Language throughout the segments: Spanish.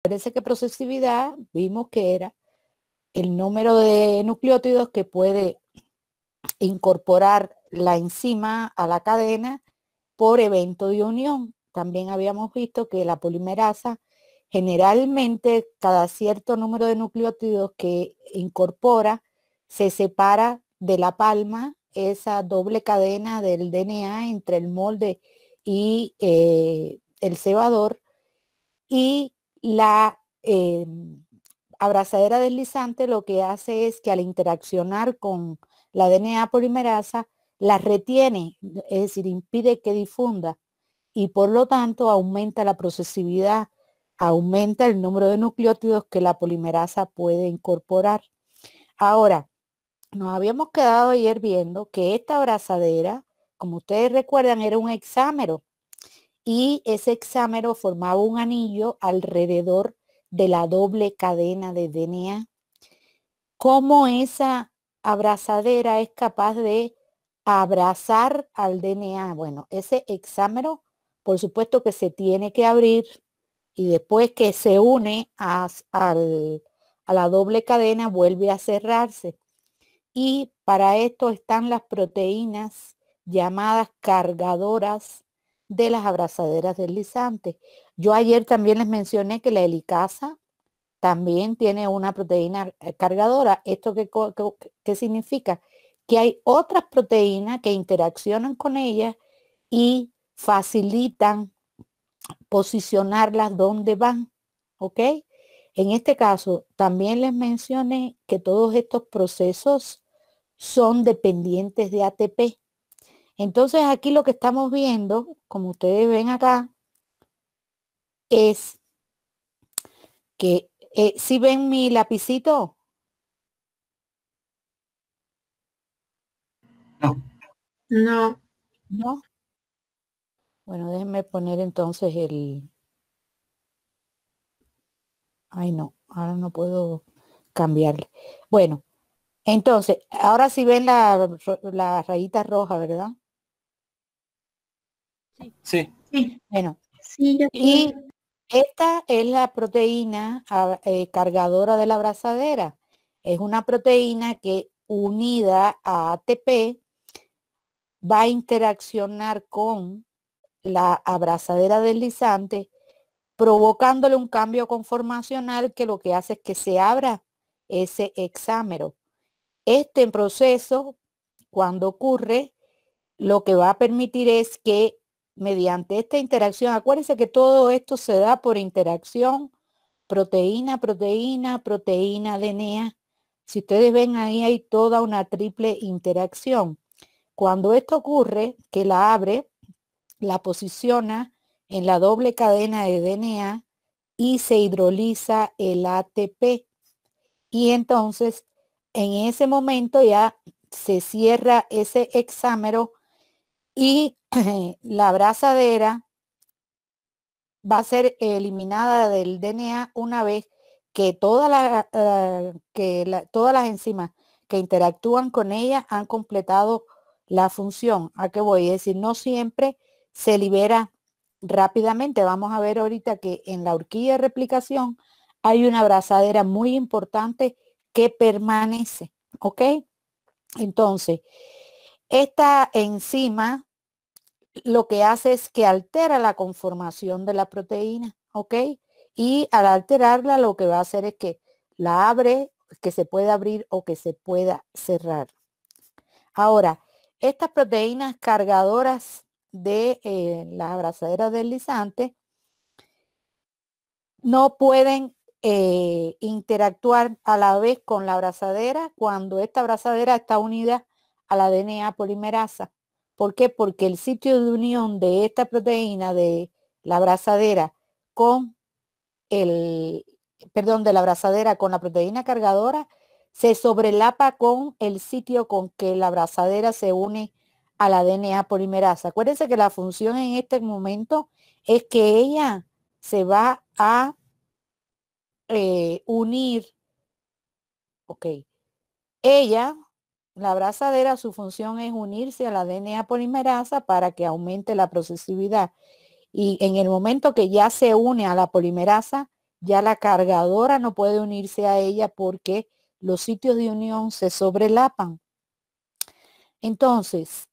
Parece que procesividad vimos que era el número de nucleótidos que puede incorporar la enzima a la cadena por evento de unión. También habíamos visto que la polimerasa generalmente cada cierto número de nucleótidos que incorpora se separa de la palma esa doble cadena del DNA entre el molde y el cebador, y la abrazadera deslizante lo que hace es que al interaccionar con la DNA polimerasa la retiene, es decir, impide que difunda, y por lo tanto aumenta la procesividad, aumenta el número de nucleótidos que la polimerasa puede incorporar. Ahora, nos habíamos quedado ayer viendo que esta abrazadera, como ustedes recuerdan, era un hexámero, y ese hexámero formaba un anillo alrededor de la doble cadena de DNA. ¿Cómo esa abrazadera es capaz de abrazar al DNA? Bueno, ese hexámero, por supuesto que se tiene que abrir, y después que se une a la doble cadena vuelve a cerrarse. Y para esto están las proteínas llamadas cargadoras de las abrazaderas deslizantes. Yo ayer también les mencioné que la helicasa también tiene una proteína cargadora. ¿Esto qué significa? Que hay otras proteínas que interaccionan con ellas y facilitan posicionarlas donde van, ¿ok? En este caso, también les mencioné que todos estos procesos son dependientes de ATP. Entonces, aquí lo que estamos viendo, como ustedes ven acá, es que si ven mi lapicito. No. No. ¿No? Bueno, déjenme poner entonces Ay, no, ahora no puedo cambiarle. Bueno, entonces, ahora sí ven la rayita roja, ¿verdad? Sí. Sí. Bueno, Sí, y esta es la proteína cargadora de la abrazadera. Es una proteína que unida a ATP va a interaccionar con la abrazadera deslizante, provocándole un cambio conformacional que lo que hace es que se abra ese hexámero. Este proceso, cuando ocurre, lo que va a permitir es que mediante esta interacción, acuérdense que todo esto se da por interacción proteína, proteína, proteína, DNA. Si ustedes ven ahí hay toda una triple interacción. Cuando esto ocurre, que la abre, la posiciona en la doble cadena de DNA y se hidroliza el ATP. Y entonces, en ese momento ya se cierra ese hexámero y la abrazadera va a ser eliminada del DNA una vez que todas las enzimas que interactúan con ella han completado la función. ¿A qué voy? Es decir, no siempre se libera rápidamente. Vamos a ver ahorita que en la horquilla de replicación hay una abrazadera muy importante que permanece, ¿ok? Entonces, esta enzima lo que hace es que altera la conformación de la proteína, ¿ok? Y al alterarla lo que va a hacer es que la abre, que se pueda abrir o que se pueda cerrar. Ahora, estas proteínas cargadoras de las abrazaderas deslizantes no pueden interactuar a la vez con la abrazadera cuando esta abrazadera está unida a la DNA polimerasa. ¿Por qué? Porque el sitio de unión de esta proteína de la abrazadera con de la abrazadera con la proteína cargadora se sobrelapa con el sitio con que la abrazadera se une a la DNA polimerasa. Acuérdense que la función en este momento es que ella se va a unir, ok, ella, la abrazadera, su función es unirse a la DNA polimerasa para que aumente la procesividad. Y en el momento que ya se une a la polimerasa, ya la cargadora no puede unirse a ella porque los sitios de unión se sobrelapan. Entonces,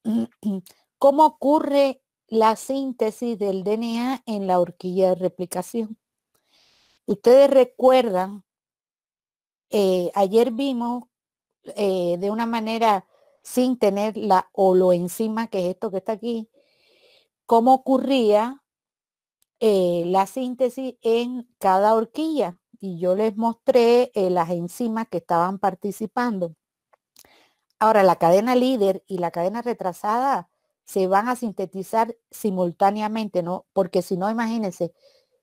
¿cómo ocurre la síntesis del DNA en la horquilla de replicación? Ustedes recuerdan, ayer vimos de una manera sin tener la holoenzima, que es esto que está aquí, cómo ocurría la síntesis en cada horquilla. Y yo les mostré las enzimas que estaban participando. Ahora, la cadena líder y la cadena retrasada se van a sintetizar simultáneamente, ¿no? Porque si no, imagínense,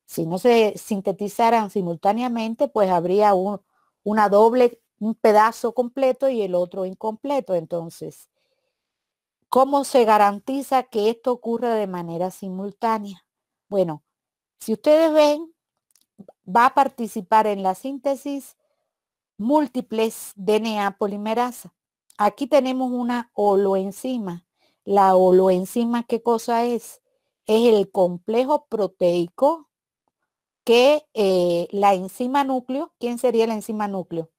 si no se sintetizaran simultáneamente, pues habría una doble, un pedazo completo y el otro incompleto. Entonces, ¿cómo se garantiza que esto ocurra de manera simultánea? Bueno, si ustedes ven, va a participar en la síntesis múltiples DNA polimerasa. Aquí tenemos una holoenzima. La holoenzima, ¿qué cosa es? Es el complejo proteico que la enzima núcleo. ¿Quién sería la enzima núcleo?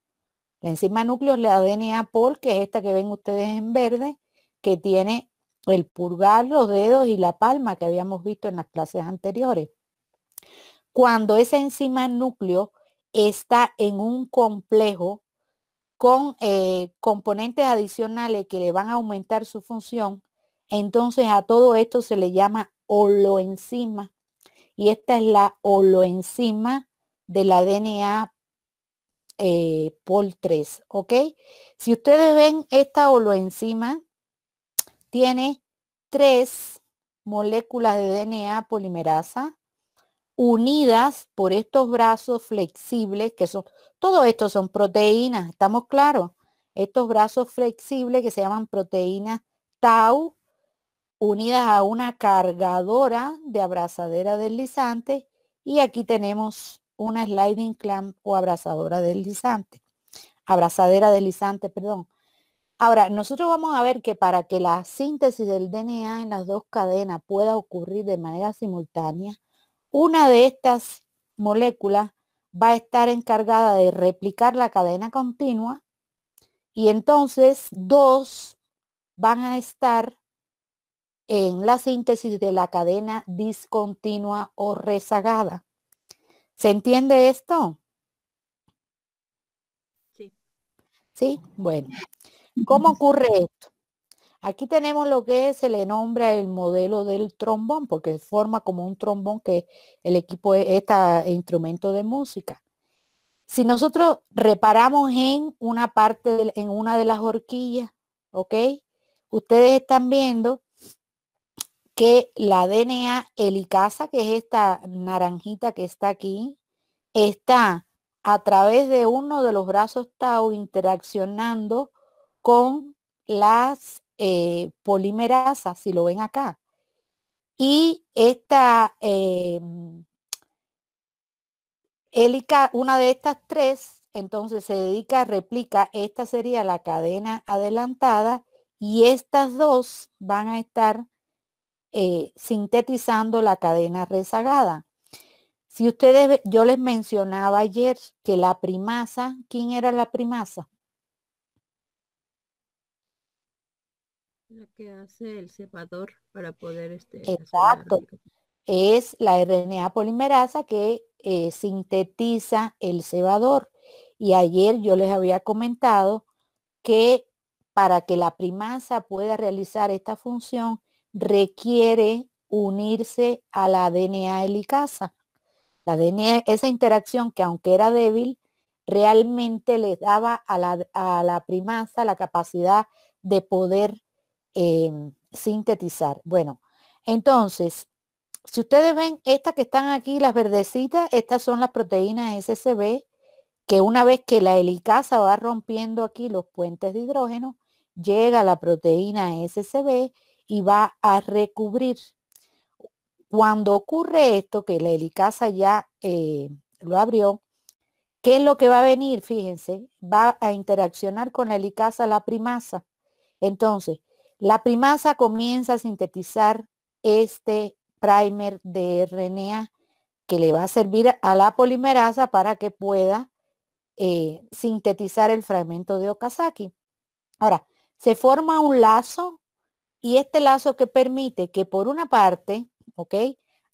La enzima núcleo es la DNA Pol, que es esta que ven ustedes en verde, que tiene el pulgar, los dedos y la palma que habíamos visto en las clases anteriores. Cuando esa enzima núcleo está en un complejo con componentes adicionales que le van a aumentar su función, entonces a todo esto se le llama holoenzima. Y esta es la holoenzima de la DNA Pol 3, ¿ok? Si ustedes ven, esta holoenzima tiene 3 moléculas de DNA polimerasa unidas por estos brazos flexibles, que son, todo esto son proteínas, ¿estamos claros? Estos brazos flexibles que se llaman proteínas tau, unidas a una cargadora de abrazadera deslizante, y aquí tenemos una sliding clamp o abrazadora deslizante, abrazadera deslizante, perdón. Ahora, nosotros vamos a ver que para que la síntesis del DNA en las dos cadenas pueda ocurrir de manera simultánea, una de estas moléculas va a estar encargada de replicar la cadena continua y entonces dos van a estar en la síntesis de la cadena discontinua o rezagada. ¿Se entiende esto? Sí. Sí, bueno. ¿Cómo ocurre esto? Aquí tenemos lo que se le nombra el modelo del trombón, porque forma como un trombón que el equipo este instrumento de música. Si nosotros reparamos en una parte, en una de las horquillas, ¿ok? Ustedes están viendo que la DNA helicasa, que es esta naranjita que está aquí, está a través de uno de los brazos tau interaccionando con las polimerasas, si lo ven acá. Y esta hélica, una de estas tres, entonces se dedica, replica, esta sería la cadena adelantada y estas dos van a estar sintetizando la cadena rezagada. Si ustedes, yo les mencionaba ayer que la primasa, ¿quién era la primasa? La que hace el cepador para poder hacer la Exacto. replicación. Es la RNA polimerasa que sintetiza el cebador. Y ayer yo les había comentado que para que la primasa pueda realizar esta función requiere unirse a la DNA helicasa. La DNA, esa interacción que aunque era débil, realmente le daba a la primasa la capacidad de poder sintetizar. Bueno, entonces, si ustedes ven estas que están aquí, las verdecitas, estas son las proteínas SCB, que una vez que la helicasa va rompiendo aquí los puentes de hidrógeno, llega la proteína SCB y va a recubrir. Cuando ocurre esto, que la helicasa ya lo abrió, ¿qué es lo que va a venir? Fíjense, va a interaccionar con la helicasa la primasa. Entonces, la primasa comienza a sintetizar este primer de RNA que le va a servir a la polimerasa para que pueda sintetizar el fragmento de Okazaki. Ahora, se forma un lazo y este lazo que permite que por una parte, ¿ok?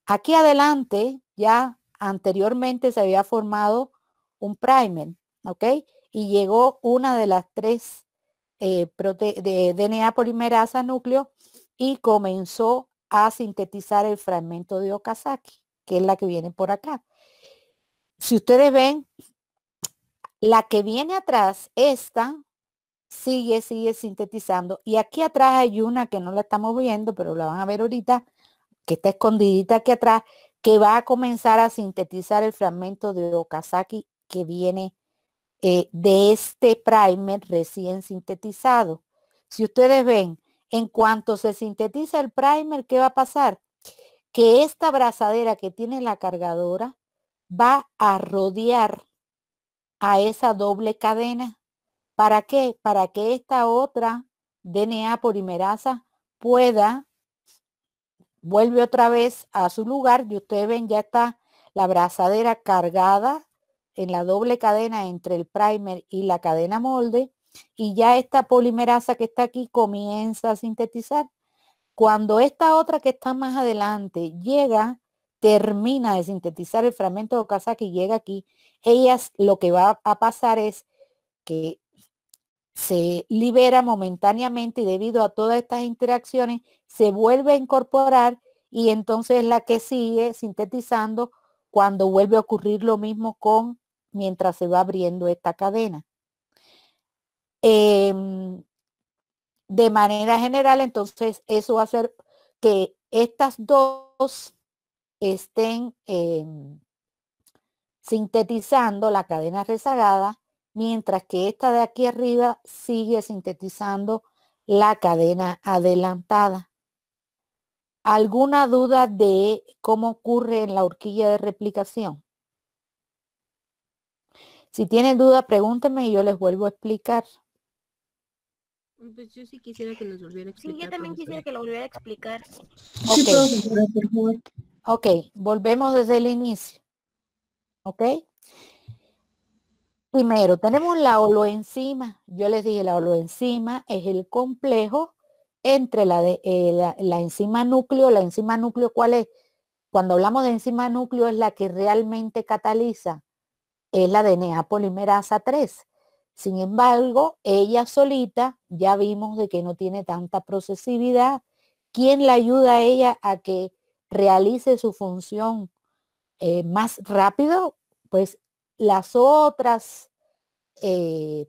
Aquí adelante ya anteriormente se había formado un primer, ¿ok? Y llegó una de las tres de DNA polimerasa núcleo y comenzó a sintetizar el fragmento de Okazaki, que es la que viene por acá. Si ustedes ven, la que viene atrás, esta sigue sintetizando. Y aquí atrás hay una que no la estamos viendo, pero la van a ver ahorita, que está escondidita aquí atrás, que va a comenzar a sintetizar el fragmento de Okazaki que viene de este primer recién sintetizado. Si ustedes ven, en cuanto se sintetiza el primer, ¿qué va a pasar? Que esta abrazadera que tiene la cargadora va a rodear a esa doble cadena. ¿Para qué? Para que esta otra DNA polimerasa pueda, vuelve otra vez a su lugar y ustedes ven ya está la abrazadera cargada en la doble cadena entre el primer y la cadena molde y ya esta polimerasa que está aquí comienza a sintetizar. Cuando esta otra que está más adelante llega, termina de sintetizar el fragmento de Okazaki y llega aquí, ellas lo que va a pasar es que se libera momentáneamente y debido a todas estas interacciones se vuelve a incorporar y entonces la que sigue sintetizando cuando vuelve a ocurrir lo mismo con mientras se va abriendo esta cadena. De manera general, entonces eso va a hacer que estas dos estén sintetizando la cadena rezagada, mientras que esta de aquí arriba sigue sintetizando la cadena adelantada. ¿Alguna duda de cómo ocurre en la horquilla de replicación? Si tienen duda, pregúntenme y yo les vuelvo a explicar. Pues yo sí quisiera que nos volviera a explicar. Sí, yo también quisiera que lo volviera a explicar. Ok, volvemos desde el inicio. Ok. Primero, tenemos la holoenzima. Yo les dije, la holoenzima es el complejo entre la enzima núcleo. La enzima núcleo, ¿cuál es? Cuando hablamos de enzima núcleo, es la que realmente cataliza, es la DNA polimerasa 3. Sin embargo, ella solita, ya vimos de que no tiene tanta procesividad. ¿Quién la ayuda a ella a que realice su función más rápido? Pues las otras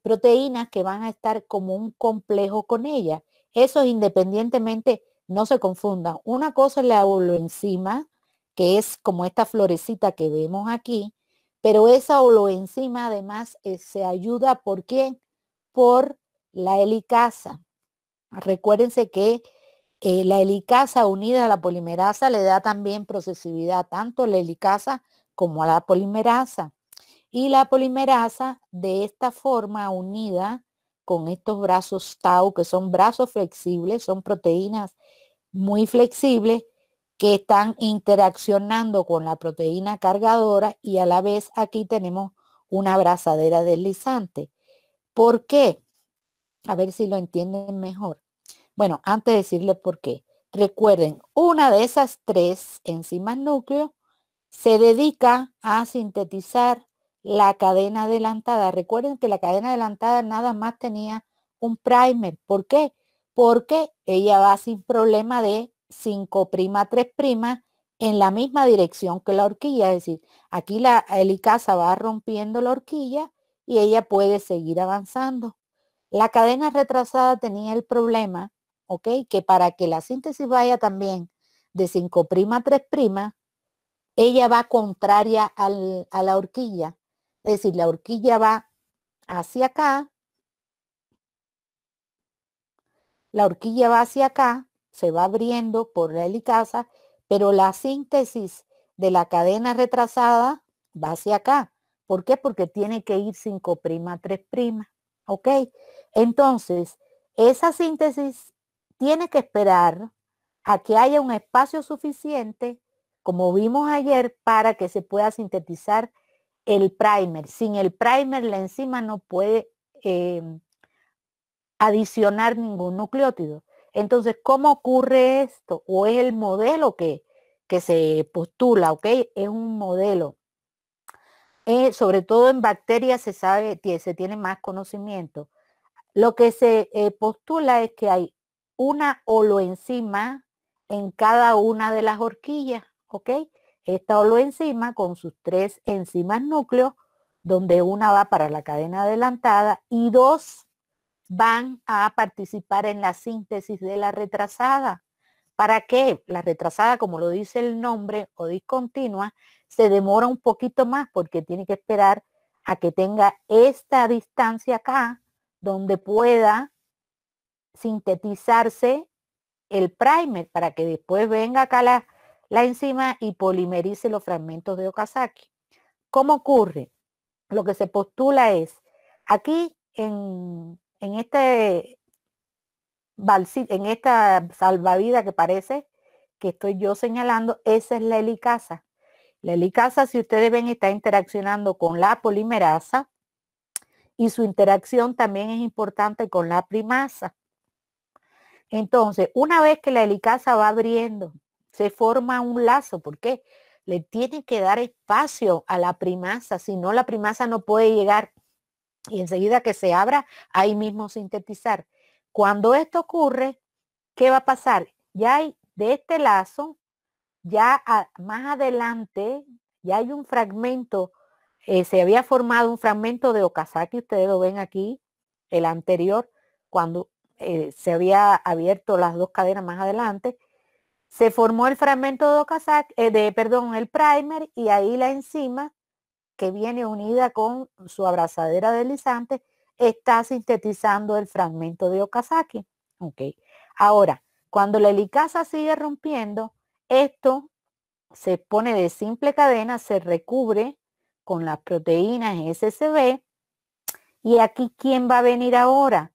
proteínas que van a estar como un complejo con ella. Eso independientemente, no se confundan. Una cosa es la holoenzima, que es como esta florecita que vemos aquí, pero esa holoenzima además se ayuda ¿por qué? Por la helicasa. Recuérdense que la helicasa unida a la polimerasa le da también procesividad tanto a la helicasa como a la polimerasa. Y la polimerasa de esta forma unida con estos brazos tau, que son brazos flexibles, son proteínas muy flexibles que están interaccionando con la proteína cargadora y a la vez aquí tenemos una abrazadera deslizante. ¿Por qué? A ver si lo entienden mejor. Bueno, antes de decirles por qué. Recuerden, una de esas tres enzimas núcleo se dedica a sintetizar la cadena adelantada. Recuerden que la cadena adelantada nada más tenía un primer. ¿Por qué? Porque ella va sin problema de 5' 3' en la misma dirección que la horquilla. Es decir, aquí la helicasa va rompiendo la horquilla y ella puede seguir avanzando. La cadena retrasada tenía el problema, ¿ok? Que para que la síntesis vaya también de 5' a 3', ella va contraria a la horquilla. Es decir, la horquilla va hacia acá, la horquilla va hacia acá, se va abriendo por la helicasa, pero la síntesis de la cadena retrasada va hacia acá. ¿Por qué? Porque tiene que ir 5' a 3'. ¿Ok? Entonces, esa síntesis tiene que esperar a que haya un espacio suficiente como vimos ayer, para que se pueda sintetizar el primer. Sin el primer, la enzima no puede adicionar ningún nucleótido. Entonces, ¿cómo ocurre esto? ¿O es el modelo que se postula? ¿Ok? Es un modelo. Sobre todo en bacterias se sabe, se tiene más conocimiento. Lo que se postula es que hay una holoenzima en cada una de las horquillas, ¿ok? Esta holoenzima con sus 3 enzimas núcleo, donde una va para la cadena adelantada y 2 van a participar en la síntesis de la retrasada. ¿Para qué? La retrasada, como lo dice el nombre, o discontinua, se demora un poquito más porque tiene que esperar a que tenga esta distancia acá, donde pueda sintetizarse el primer, para que después venga acá la enzima y polimerice los fragmentos de Okazaki. ¿Cómo ocurre? Lo que se postula es, aquí en esta salvavidas que parece que estoy yo señalando, esa es la helicasa. La helicasa, si ustedes ven, está interaccionando con la polimerasa y su interacción también es importante con la primasa. Entonces, una vez que la helicasa va abriendo, se forma un lazo. ¿Por qué? Le tiene que dar espacio a la primasa, si no la primasa no puede llegar y enseguida que se abra, ahí mismo sintetizar. Cuando esto ocurre, ¿qué va a pasar? Ya hay de este lazo, ya más adelante, ya hay un fragmento, se había formado un fragmento de Okazaki, ustedes lo ven aquí, el anterior, cuando se había abierto las 2 cadenas más adelante, se formó el fragmento de Okazaki, el primer, y ahí la enzima, que viene unida con su abrazadera deslizante, está sintetizando el fragmento de Okazaki. Okay. Ahora, cuando la helicasa sigue rompiendo, esto se pone de simple cadena, se recubre con las proteínas SCB. Y aquí, ¿quién va a venir ahora?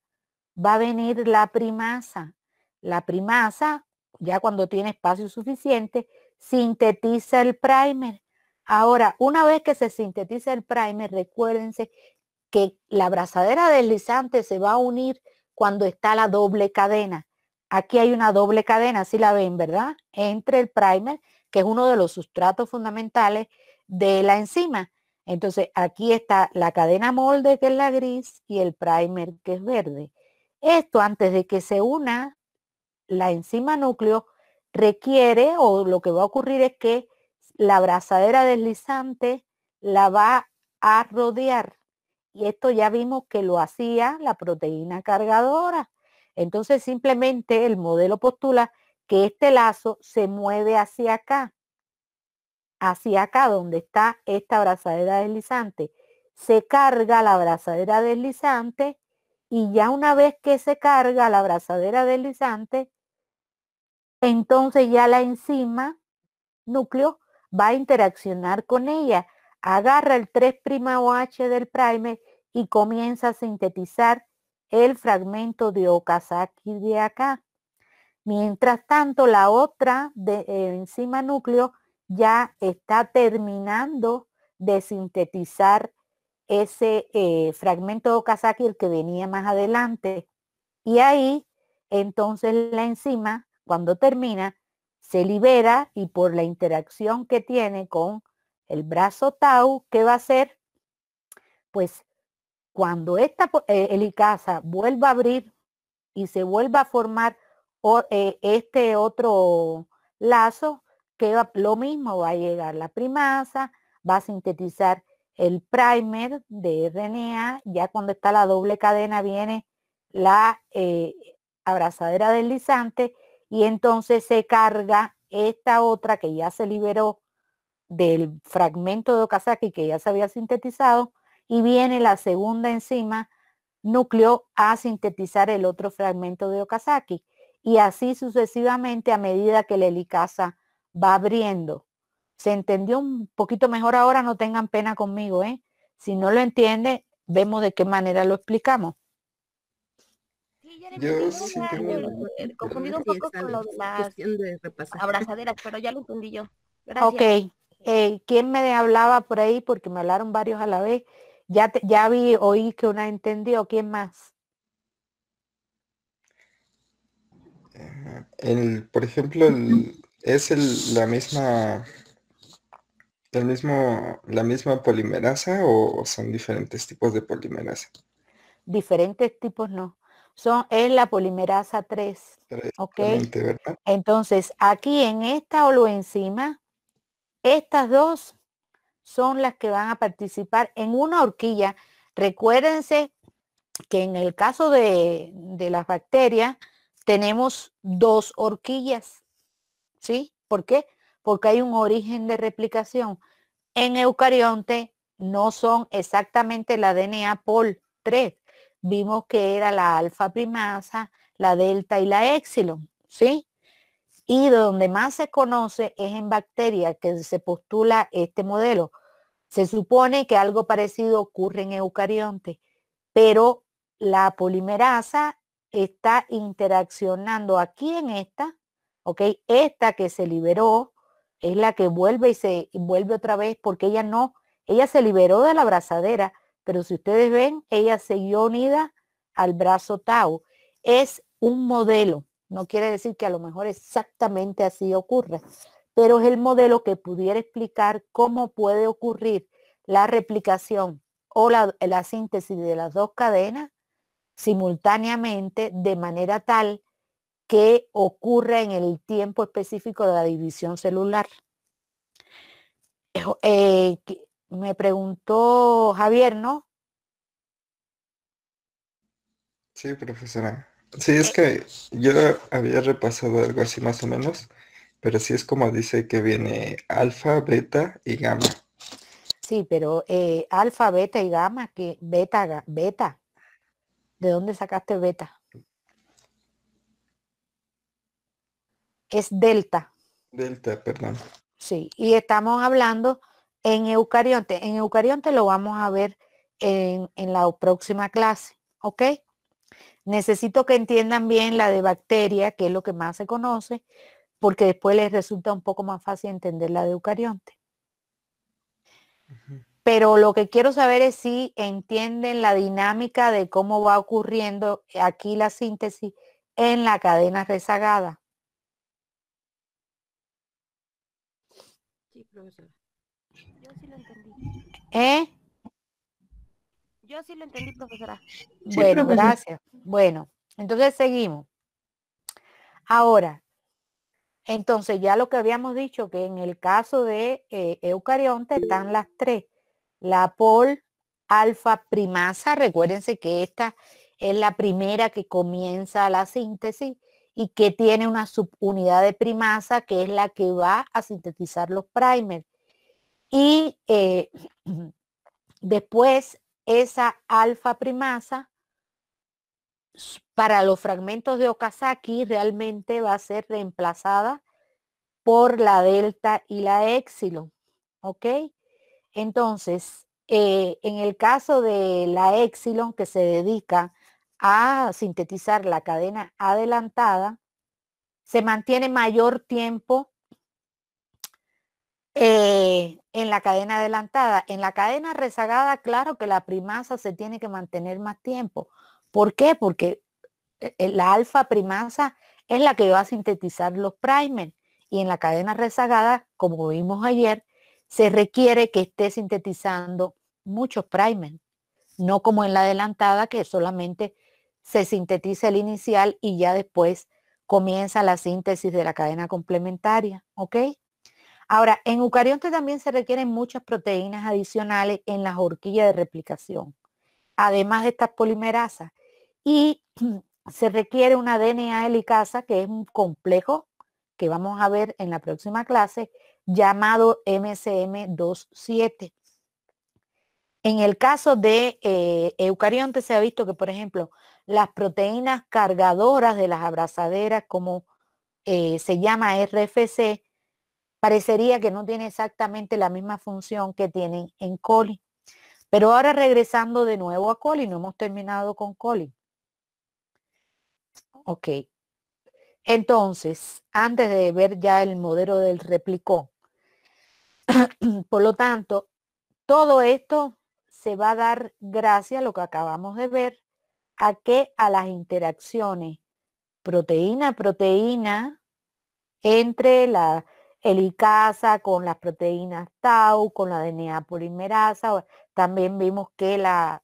Va a venir la primasa. La primasa, ya cuando tiene espacio suficiente, sintetiza el primer. Ahora, una vez que se sintetiza el primer, recuérdense que la abrazadera deslizante se va a unir cuando está la doble cadena. Aquí hay una doble cadena, si la ven, ¿verdad? Entre el primer, que es uno de los sustratos fundamentales de la enzima. Entonces, aquí está la cadena molde, que es la gris, y el primer, que es verde. Esto, antes de que se una la enzima núcleo, requiere, o lo que va a ocurrir es que la abrazadera deslizante la va a rodear. Y esto ya vimos que lo hacía la proteína cargadora. Entonces simplemente el modelo postula que este lazo se mueve hacia acá donde está esta abrazadera deslizante. Se carga la abrazadera deslizante y ya una vez que se carga la abrazadera deslizante, entonces ya la enzima núcleo va a interaccionar con ella, agarra el 3'OH del primer y comienza a sintetizar el fragmento de Okazaki de acá. Mientras tanto, la otra enzima núcleo ya está terminando de sintetizar ese fragmento de Okazaki, el que venía más adelante. Y ahí, entonces, la enzima, cuando termina, se libera y por la interacción que tiene con el brazo tau, ¿qué va a hacer? Pues cuando esta helicasa vuelva a abrir y se vuelva a formar este otro lazo, que lo mismo, va a llegar la primasa, va a sintetizar el primer de RNA, ya cuando está la doble cadena viene la abrazadera deslizante y entonces se carga esta otra que ya se liberó del fragmento de Okazaki que ya se había sintetizado y viene la segunda enzima núcleo a sintetizar el otro fragmento de Okazaki y así sucesivamente a medida que la helicasa va abriendo. ¿Se entendió un poquito mejor ahora? No tengan pena conmigo, ¿eh? Si no lo entiende, vemos de qué manera lo explicamos. Sí, ya lo Yo entendí. sí Estaba tengo una confundido un Sí, poco está con lo de las cuestión de repasar. abrazaderas, pero ya lo entendí yo. Gracias. Ok. ¿Quién me hablaba por ahí? Porque me hablaron varios a la vez. Ya oí que una entendió. ¿Quién más? Por ejemplo, es la misma polimerasa o son diferentes tipos de polimerasa. Diferentes tipos no. Es la polimerasa 3. Ok. Exactamente, ¿verdad? Entonces, aquí en esta oloenzima, estas dos son las que van a participar en una horquilla. Recuérdense que en el caso de las bacterias tenemos dos horquillas, ¿sí? ¿Por qué? Porque hay un origen de replicación. En eucarionte no son exactamente la DNA pol 3. Vimos que era la alfa primasa, la delta y la épsilon, ¿sí? Y donde más se conoce es en bacterias que se postula este modelo. Se supone que algo parecido ocurre en eucarionte, pero la polimerasa está interaccionando aquí en esta, ¿ok? Esta que se liberó es la que vuelve y se vuelve otra vez porque ella se liberó de la abrazadera, pero si ustedes ven, ella siguió unida al brazo tau. Es un modelo, no quiere decir que a lo mejor exactamente así ocurre, pero es el modelo que pudiera explicar cómo puede ocurrir la replicación o la síntesis de las dos cadenas simultáneamente de manera tal que ocurra en el tiempo específico de la división celular. Me preguntó Javier, ¿no? Sí, profesora. Sí, es que yo había repasado algo así más o menos, pero sí es como dice que viene alfa, beta y gamma. Sí, pero alfa, beta y gamma, que beta. ¿De dónde sacaste beta? Es delta. Delta, perdón. Sí, y estamos hablando en eucarionte. En eucarionte lo vamos a ver en la próxima clase, ¿ok? Necesito que entiendan bien la de bacteria, que es lo que más se conoce, porque después les resulta un poco más fácil entender la de eucarionte. Pero lo que quiero saber es si entienden la dinámica de cómo va ocurriendo aquí la síntesis en la cadena rezagada. Sí, profesora. Yo sí lo entendí. ¿Eh? Yo sí lo entendí, profesora. Sí, Bueno, profesor. gracias. Bueno, entonces seguimos. Ahora, entonces ya lo que habíamos dicho que en el caso de eucarionte están las tres. La pol alfa primasa, recuérdense que esta es la primera que comienza la síntesis y que tiene una subunidad de primasa que es la que va a sintetizar los primers. Y después esa alfa primasa para los fragmentos de Okazaki realmente va a ser reemplazada por la delta y la épsilon, ¿ok? Entonces, en el caso de la épsilon que se dedica a sintetizar la cadena adelantada, se mantiene mayor tiempo en la cadena adelantada. En la cadena rezagada, claro que la primasa se tiene que mantener más tiempo. ¿Por qué? Porque la alfa primasa es la que va a sintetizar los primers y en la cadena rezagada, como vimos ayer, se requiere que esté sintetizando muchos primers, no como en la adelantada que solamente se sintetiza el inicial y ya después comienza la síntesis de la cadena complementaria, ¿ok? Ahora, en eucarionte también se requieren muchas proteínas adicionales en las horquillas de replicación, además de estas polimerasas. Y se requiere una DNA helicasa, que es un complejo que vamos a ver en la próxima clase, llamado MCM27. En el caso de eucarionte se ha visto que, por ejemplo, las proteínas cargadoras de las abrazaderas, como se llama RFC, parecería que no tiene exactamente la misma función que tienen en coli. Pero ahora regresando de nuevo a coli, no hemos terminado con coli. Ok. Entonces, antes de ver ya el modelo del replicón, Por lo tanto, todo esto se va a dar gracias a lo que acabamos de ver, a las interacciones proteína-proteína entre la helicasa con las proteínas tau, con la DNA polimerasa. También vimos que la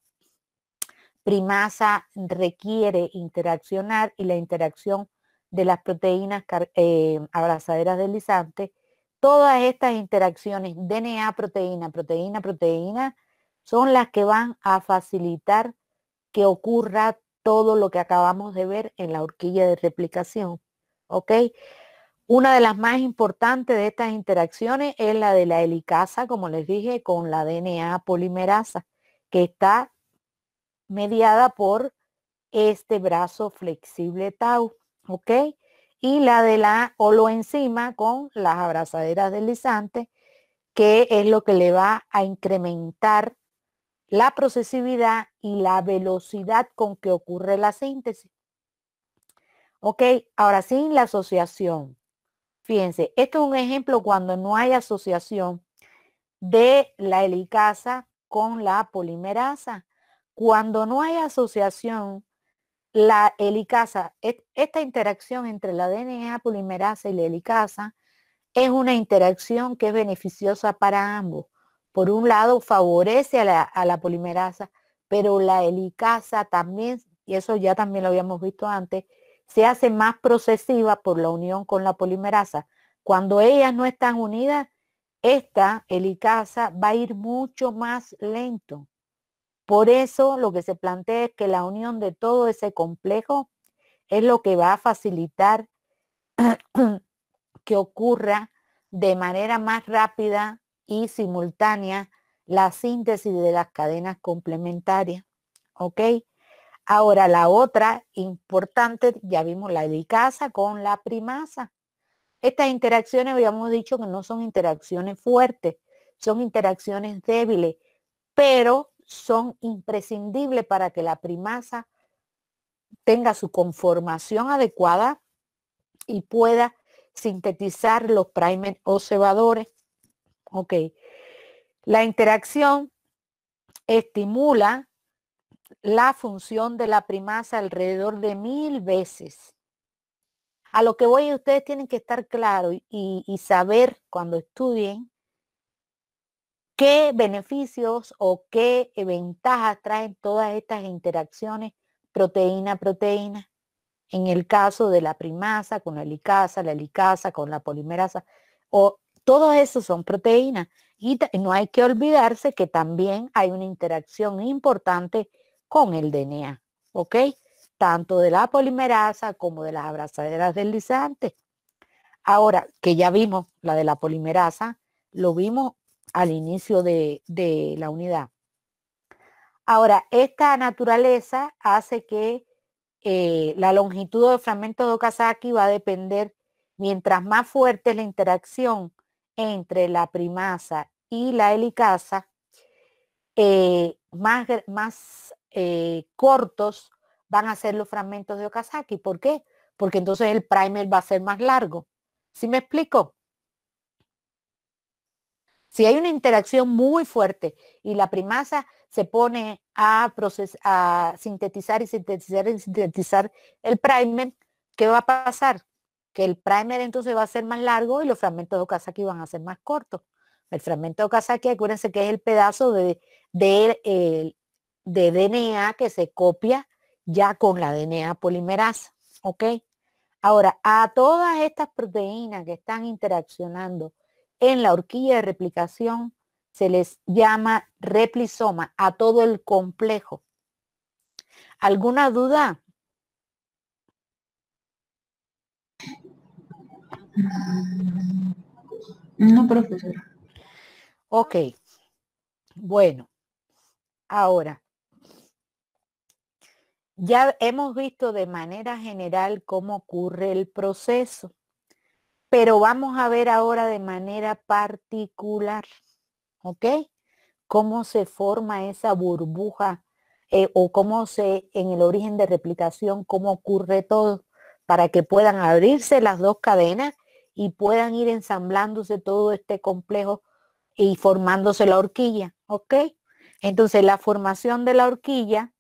primasa requiere interaccionar y la interacción de las proteínas abrazaderas deslizantes. Todas estas interacciones DNA-proteína, proteína-proteína son las que van a facilitar que ocurra todo lo que acabamos de ver en la horquilla de replicación. ¿Ok? Una de las más importantes de estas interacciones es la de la helicasa, como les dije, con la DNA polimerasa, que está mediada por este brazo flexible tau, ¿ok? Y la de la holoenzima con las abrazaderas deslizantes, que es lo que le va a incrementar la procesividad y la velocidad con que ocurre la síntesis. Ok, ahora sin la asociación. Fíjense, esto es un ejemplo cuando no hay asociación de la helicasa con la polimerasa. Cuando no hay asociación, la helicasa, esta interacción entre la DNA polimerasa y la helicasa es una interacción que es beneficiosa para ambos. Por un lado, favorece a la polimerasa, pero la helicasa también, y eso ya también lo habíamos visto antes, se hace más procesiva por la unión con la polimerasa. Cuando ellas no están unidas, esta helicasa va a ir mucho más lento. Por eso lo que se plantea es que la unión de todo ese complejo es lo que va a facilitar que ocurra de manera más rápida y simultánea la síntesis de las cadenas complementarias. ¿Ok? Ahora la otra importante, ya vimos la helicasa con la primasa. Estas interacciones habíamos dicho que no son interacciones fuertes, son interacciones débiles, pero son imprescindibles para que la primasa tenga su conformación adecuada y pueda sintetizar los primers o cebadores. Ok. La interacción estimula la función de la primasa alrededor de 1000 veces. A lo que voy, ustedes tienen que estar claros y saber cuando estudien qué beneficios o qué ventajas traen todas estas interacciones proteína-proteína. En el caso de la primasa con la helicasa con la polimerasa, o todos esos son proteínas. Y no hay que olvidarse que también hay una interacción importante con el DNA, ¿ok? Tanto de la polimerasa como de las abrazaderas deslizantes. Ahora, que ya vimos la de la polimerasa, lo vimos al inicio de la unidad. Ahora, esta naturaleza hace que la longitud del fragmento de Okazaki va a depender, mientras más fuerte es la interacción entre la primasa y la helicasa, más cortos van a ser los fragmentos de Okazaki. ¿Por qué? Porque entonces el primer va a ser más largo. ¿Sí me explico? Si hay una interacción muy fuerte y la primasa se pone a sintetizar y sintetizar el primer, ¿qué va a pasar? Que el primer entonces va a ser más largo y los fragmentos de Okazaki van a ser más cortos. El fragmento de Okazaki, acuérdense que es el pedazo de DNA que se copia ya con la DNA polimerasa. ¿Ok? Ahora, a todas estas proteínas que están interaccionando en la horquilla de replicación se les llama replisoma, a todo el complejo. ¿Alguna duda? No, profesora. Ok. Bueno, ahora, ya hemos visto de manera general cómo ocurre el proceso, pero vamos a ver ahora de manera particular, ¿ok? Cómo se forma esa burbuja o cómo en el origen de replicación, cómo ocurre todo, para que puedan abrirse las dos cadenas y puedan ir ensamblándose todo este complejo y formándose la horquilla, ¿ok? Entonces la formación de la horquilla,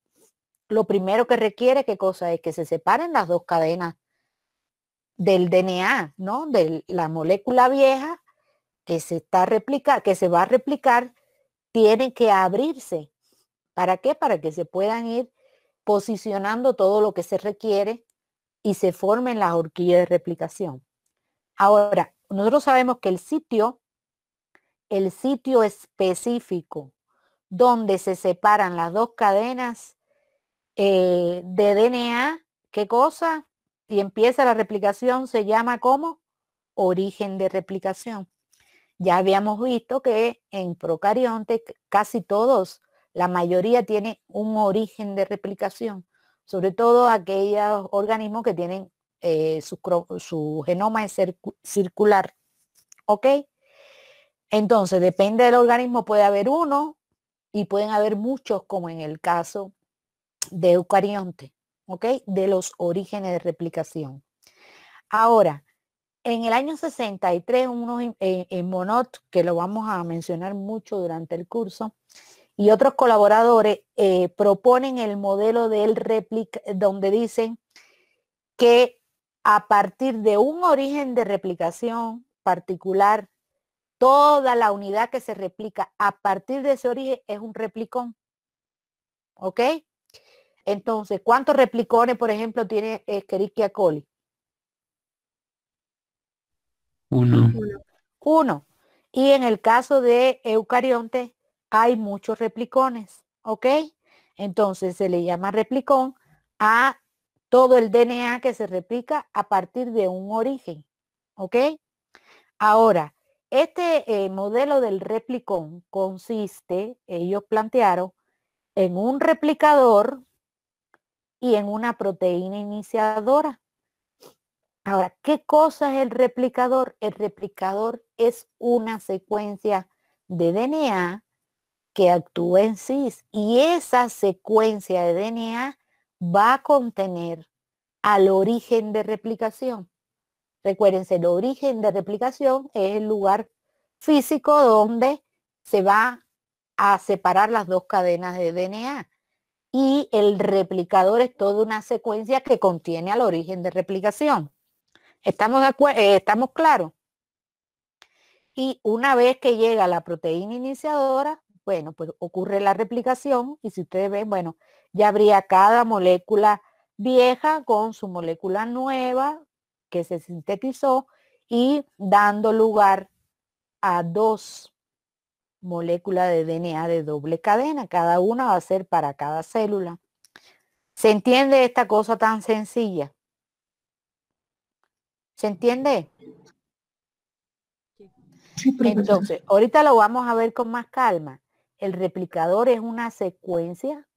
lo primero que requiere, ¿qué cosa es? Que se separen las dos cadenas del DNA, ¿no? De la molécula vieja que se va a replicar, tiene que abrirse. ¿Para qué? Para que se puedan ir posicionando todo lo que se requiere y se formen las horquillas de replicación. Ahora, nosotros sabemos que el sitio específico donde se separan las dos cadenas de DNA, ¿qué cosa? Y empieza la replicación, se llama como origen de replicación. Ya habíamos visto que en procariontes casi todos, la mayoría tiene un origen de replicación, sobre todo aquellos organismos que tienen su genoma es circular, ¿ok? Entonces, depende del organismo, puede haber uno y pueden haber muchos, como en el caso de eucarionte, ¿ok? De los orígenes de replicación. Ahora, en el año 63, en Monod, que lo vamos a mencionar mucho durante el curso, y otros colaboradores proponen el modelo del donde dicen que a partir de un origen de replicación particular, toda la unidad que se replica a partir de ese origen es un replicón. ¿Ok? Entonces, ¿cuántos replicones, por ejemplo, tiene Escherichia coli? Uno. Uno. Y en el caso de eucarionte hay muchos replicones. ¿Ok? Entonces se le llama replicón a todo el DNA que se replica a partir de un origen. ¿Ok? Ahora, este modelo del replicón consiste, ellos plantearon, en un replicador y en una proteína iniciadora. Ahora, ¿qué cosa es el replicador? El replicador es una secuencia de DNA que actúa en cis y esa secuencia de DNA va a contener al origen de replicación. Recuérdense, el origen de replicación es el lugar físico donde se va a separar las dos cadenas de DNA. Y el replicador es toda una secuencia que contiene al origen de replicación. ¿Estamos de acuerdo? ¿Estamos claros? Y una vez que llega la proteína iniciadora, bueno, pues ocurre la replicación y si ustedes ven, bueno, ya habría cada molécula vieja con su molécula nueva que se sintetizó y dando lugar a dos moléculas de DNA de doble cadena. Cada una va a ser para cada célula. ¿Se entiende esta cosa tan sencilla? ¿Se entiende? Sí, profesor. Entonces, ahorita lo vamos a ver con más calma. El replicador es una secuencia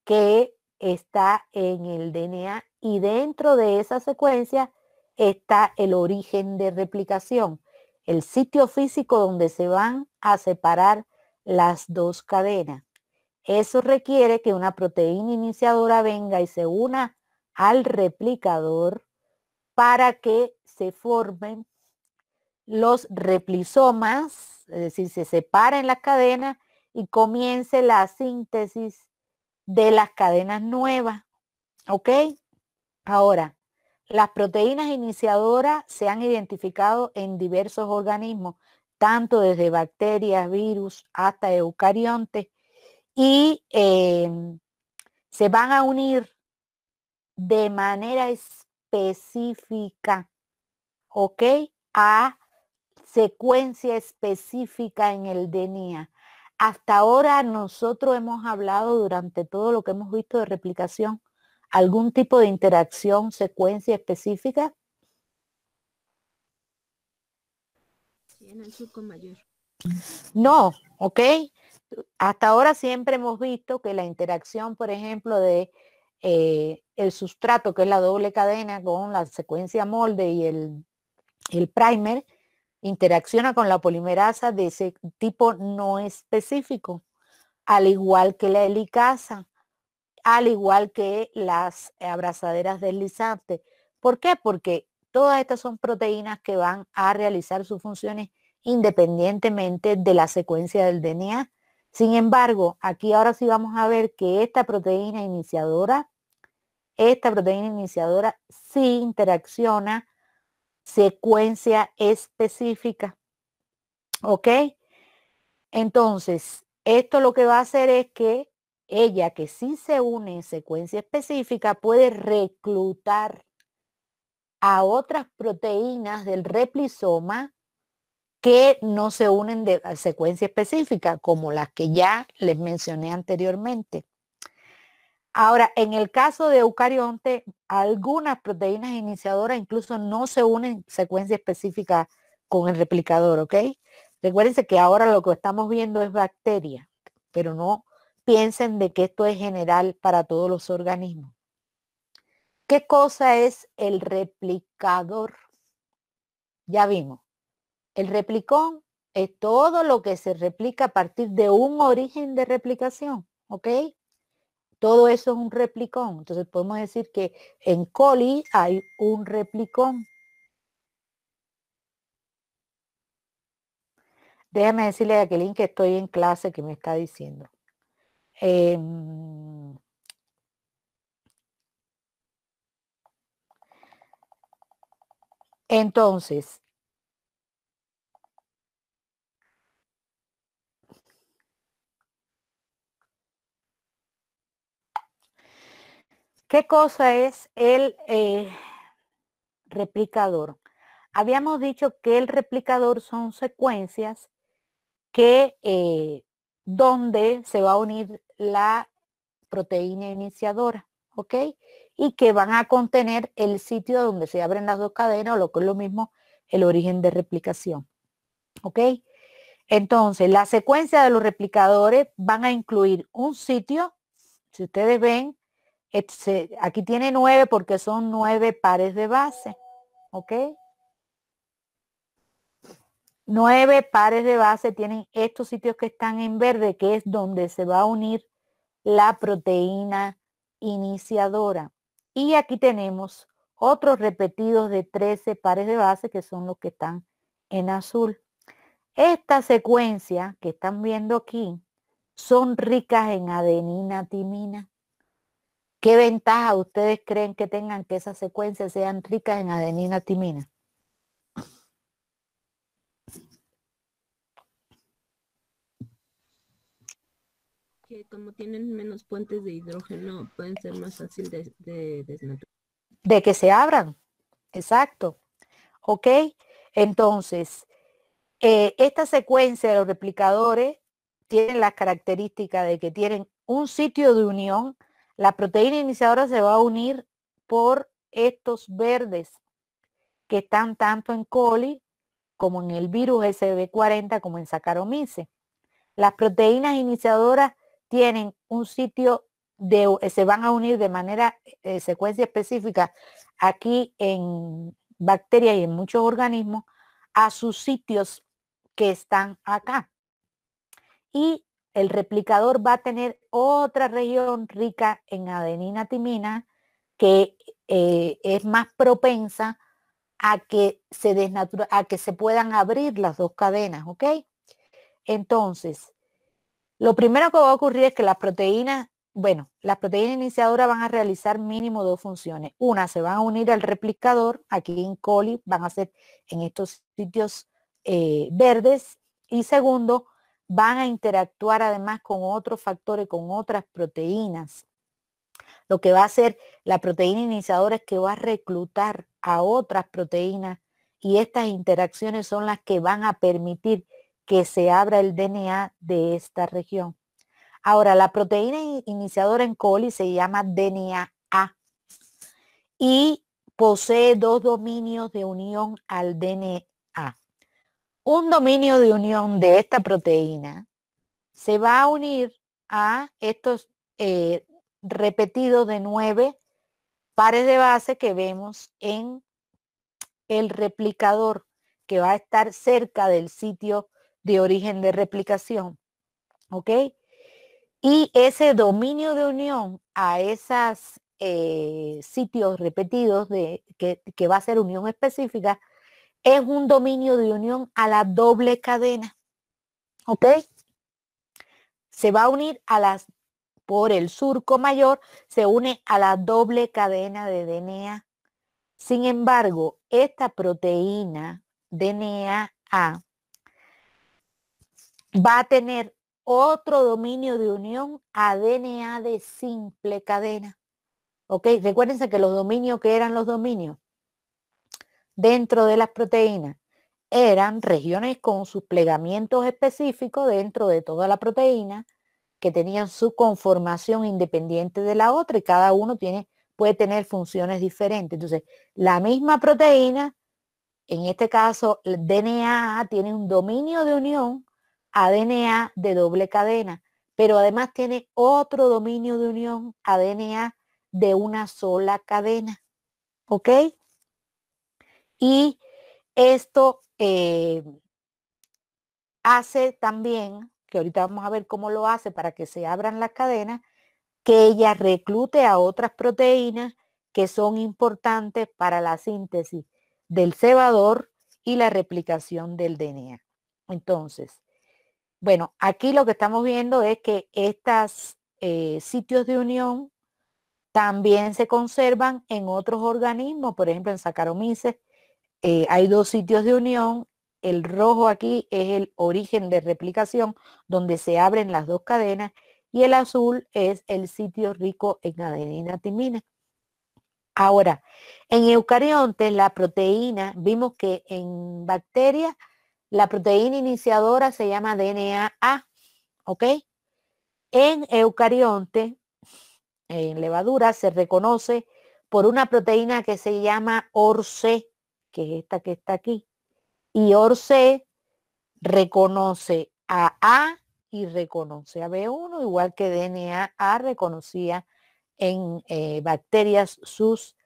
que está en el DNA y dentro de esa secuencia está el origen de replicación, el sitio físico donde se van a separar las dos cadenas. Eso requiere que una proteína iniciadora venga y se una al replicador para que se formen los replisomas, es decir, se separen las cadenas y comience la síntesis de las cadenas nuevas. ¿Ok? Ahora, las proteínas iniciadoras se han identificado en diversos organismos, tanto desde bacterias, virus, hasta eucariontes, y se van a unir de manera específica, ¿ok? A secuencia específica en el DNA. Hasta ahora nosotros hemos hablado durante todo lo que hemos visto de replicación, algún tipo de interacción, secuencia específica. Sí, en el surco mayor. No, ¿ok? Hasta ahora siempre hemos visto que la interacción, por ejemplo, de el sustrato, que es la doble cadena con la secuencia molde y el primer, interacciona con la polimerasa de ese tipo no específico, al igual que la helicasa, al igual que las abrazaderas deslizantes. ¿Por qué? Porque todas estas son proteínas que van a realizar sus funciones independientemente de la secuencia del DNA. Sin embargo, aquí ahora sí vamos a ver que esta proteína iniciadora sí interacciona secuencia específica. ¿Ok? Entonces, esto lo que va a hacer es que ella, que sí se une en secuencia específica, puede reclutar a otras proteínas del replisoma que no se unen de secuencia específica, como las que ya les mencioné anteriormente. Ahora, en el caso de eucarionte, algunas proteínas iniciadoras incluso no se unen en secuencia específica con el replicador, ¿ok? Recuérdense que ahora lo que estamos viendo es bacteria, pero no piensen de que esto es general para todos los organismos. ¿Qué cosa es el replicador? Ya vimos. El replicón es todo lo que se replica a partir de un origen de replicación, ¿ok? Todo eso es un replicón. Entonces podemos decir que en coli hay un replicón. Déjame decirle a Jacqueline que estoy en clase que me está diciendo. Entonces, ¿qué cosa es el replicador? Habíamos dicho que el replicador son secuencias que donde se va a unir la proteína iniciadora, ¿ok? Y que van a contener el sitio donde se abren las dos cadenas, o lo que es lo mismo, el origen de replicación, ¿ok? Entonces, la secuencia de los replicadores van a incluir un sitio, si ustedes ven, aquí tiene 9 porque son 9 pares de base, ¿ok? 9 pares de base tienen estos sitios que están en verde, que es donde se va a unir la proteína iniciadora. Y aquí tenemos otros repetidos de 13 pares de base, que son los que están en azul. Esta secuencia que están viendo aquí son ricas en adenina, timina. ¿Qué ventaja ustedes creen que tengan que esas secuencias sean ricas en adenina, timina? Que como tienen menos puentes de hidrógeno, pueden ser más fácil de desnaturar. De que se abran, exacto. ¿Ok? Entonces, esta secuencia de los replicadores tienen las características de que tienen un sitio de unión. La proteína iniciadora se va a unir por estos verdes que están tanto en coli como en el virus SB40 como en Saccharomyces. Las proteínas iniciadoras tienen un sitio se van a unir de manera secuencia específica aquí en bacterias y en muchos organismos a sus sitios que están acá. Y el replicador va a tener otra región rica en adenina timina que es más propensa a que se puedan abrir las dos cadenas, ¿ok? Entonces, lo primero que va a ocurrir es que las proteínas iniciadoras van a realizar mínimo dos funciones. Una, se van a unir al replicador, aquí en coli van a ser en estos sitios verdes. Y segundo, van a interactuar además con otros factores, con otras proteínas. Lo que va a hacer la proteína iniciadora es que va a reclutar a otras proteínas y estas interacciones son las que van a permitir que se abra el DNA de esta región. Ahora, la proteína iniciadora en coli se llama DNA A y posee dos dominios de unión al DNA. Un dominio de unión de esta proteína se va a unir a estos repetidos de 9 pares de base que vemos en el replicador, que va a estar cerca del sitio de origen de replicación, ¿ok? Y ese dominio de unión a esos sitios repetidos que va a ser unión específica es un dominio de unión a la doble cadena. ¿Ok? Se va a unir por el surco mayor, se une a la doble cadena de DNA. Sin embargo, esta proteína DNA A va a tener otro dominio de unión a DNA de simple cadena. ¿Ok? Recuérdense que los dominios, que eran los dominios dentro de las proteínas, eran regiones con sus plegamientos específicos dentro de toda la proteína, que tenían su conformación independiente de la otra y cada uno puede tener funciones diferentes. Entonces, la misma proteína, en este caso el DNA, tiene un dominio de unión a DNA de doble cadena, pero además tiene otro dominio de unión a DNA de una sola cadena. ¿Ok? Y esto hace también, que ahorita vamos a ver cómo lo hace para que se abran las cadenas, que ella reclute a otras proteínas que son importantes para la síntesis del cebador y la replicación del DNA. Entonces, bueno, aquí lo que estamos viendo es que estos sitios de unión también se conservan en otros organismos, por ejemplo en Saccharomyces hay dos sitios de unión. El rojo aquí es el origen de replicación, donde se abren las dos cadenas, y el azul es el sitio rico en adenina timina. Ahora, en eucariontes la proteína, vimos que en bacterias la proteína iniciadora se llama DNA-A, ¿ok? En eucarionte, en levadura, se reconoce por una proteína que se llama ORC, que es esta que está aquí. Y ORC reconoce a A y reconoce a B1, igual que DNA-A reconocía en bacterias sus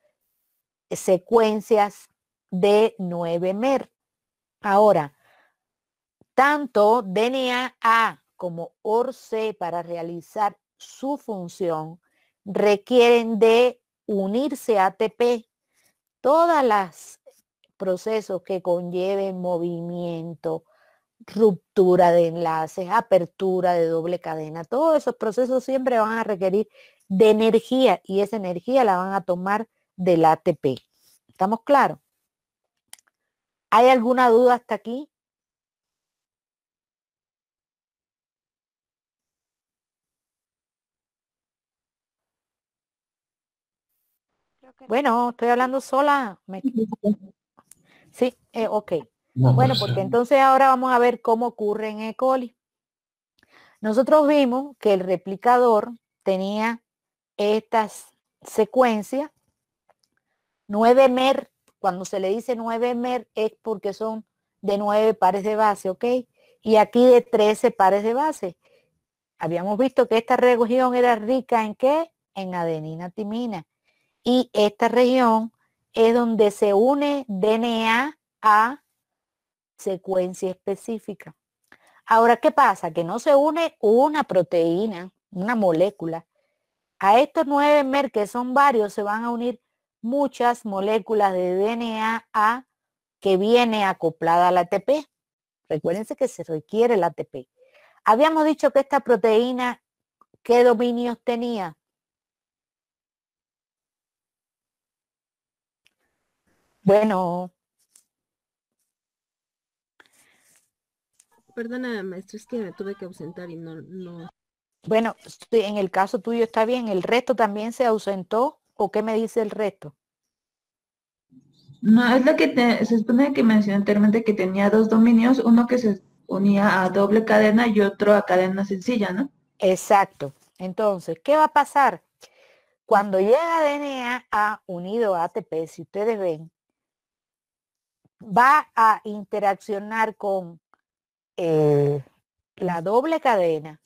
secuencias de 9 mer. Ahora, tanto DNA-A como ORC para realizar su función requieren de unirse a ATP. Todas las procesos que conlleven movimiento, ruptura de enlaces, apertura de doble cadena, todos esos procesos siempre van a requerir de energía y esa energía la van a tomar del ATP. ¿Estamos claros? ¿Hay alguna duda hasta aquí? Creo que no. Bueno, estoy hablando sola. Sí, ok. No, Bueno, profesora. porque entonces ahora vamos a ver cómo ocurre en E. coli. Nosotros vimos que el replicador tenía estas secuencias, 9 mer, cuando se le dice 9 mer es porque son de 9 pares de base, ¿ok? Y aquí de 13 pares de base. Habíamos visto que esta región era rica ¿en qué? En adenina timina. Y esta región es donde se une DNA a secuencia específica. Ahora, ¿qué pasa? Que no se une una proteína, una molécula. A estos 9 mer, que son varios, se van a unir muchas moléculas de DNA A que viene acoplada al ATP. Recuérdense que se requiere el ATP. Habíamos dicho que esta proteína, ¿qué dominios tenía? Bueno, Perdona, maestro, es que me tuve que ausentar y no. bueno, en el caso tuyo está bien. ¿El resto también se ausentó? ¿O qué me dice el resto? No, es lo que se supone que mencioné anteriormente que tenía dos dominios, uno que se unía a doble cadena y otro a cadena sencilla, ¿no? Exacto. Entonces, ¿qué va a pasar? Cuando llega DNA A unido a ATP, si ustedes ven, va a interaccionar con la doble cadena,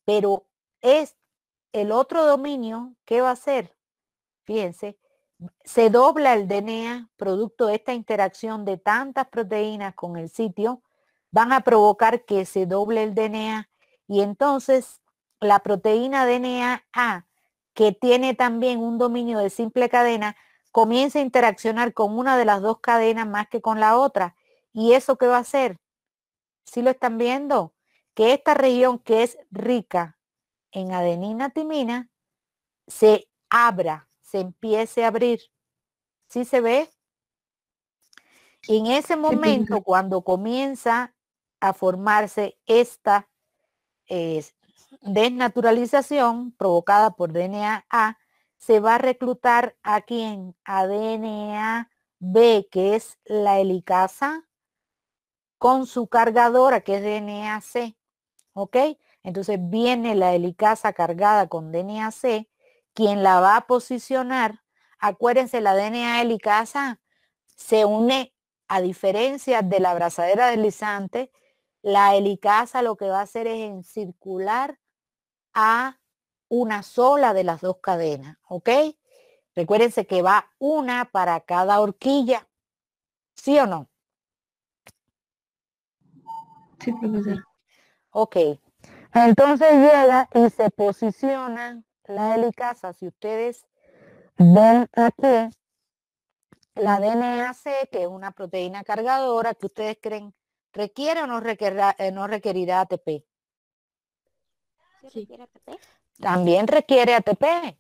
pero es el otro dominio, ¿qué va a hacer? Fíjense, se dobla el DNA producto de esta interacción de tantas proteínas con el sitio, van a provocar que se doble el DNA y entonces la proteína DNA A, que tiene también un dominio de simple cadena, comience a interaccionar con una de las dos cadenas más que con la otra. ¿Y eso qué va a hacer? ¿Sí lo están viendo? Que esta región que es rica en adenina timina se abra, se empiece a abrir. ¿Sí se ve? Y en ese momento, cuando comienza a formarse esta desnaturalización provocada por DNA A, se va a reclutar a quién? A DNA B, que es la helicasa, con su cargadora, que es DNA C. ¿Ok? Entonces viene la helicasa cargada con DNA C, quien la va a posicionar. Acuérdense, la DNA helicasa se une, a diferencia de la abrazadera deslizante, la helicasa lo que va a hacer es encircular a una sola de las dos cadenas, ¿ok? Recuérdense que va una para cada horquilla, ¿sí o no? Sí, profesor. Ok, entonces llega y se posiciona la helicasa. Si ustedes ven aquí, la DNAC, que es una proteína cargadora, que ustedes creen requiere o no requerirá ATP. ¿Sí Sí. requiere ATP? También requiere ATP,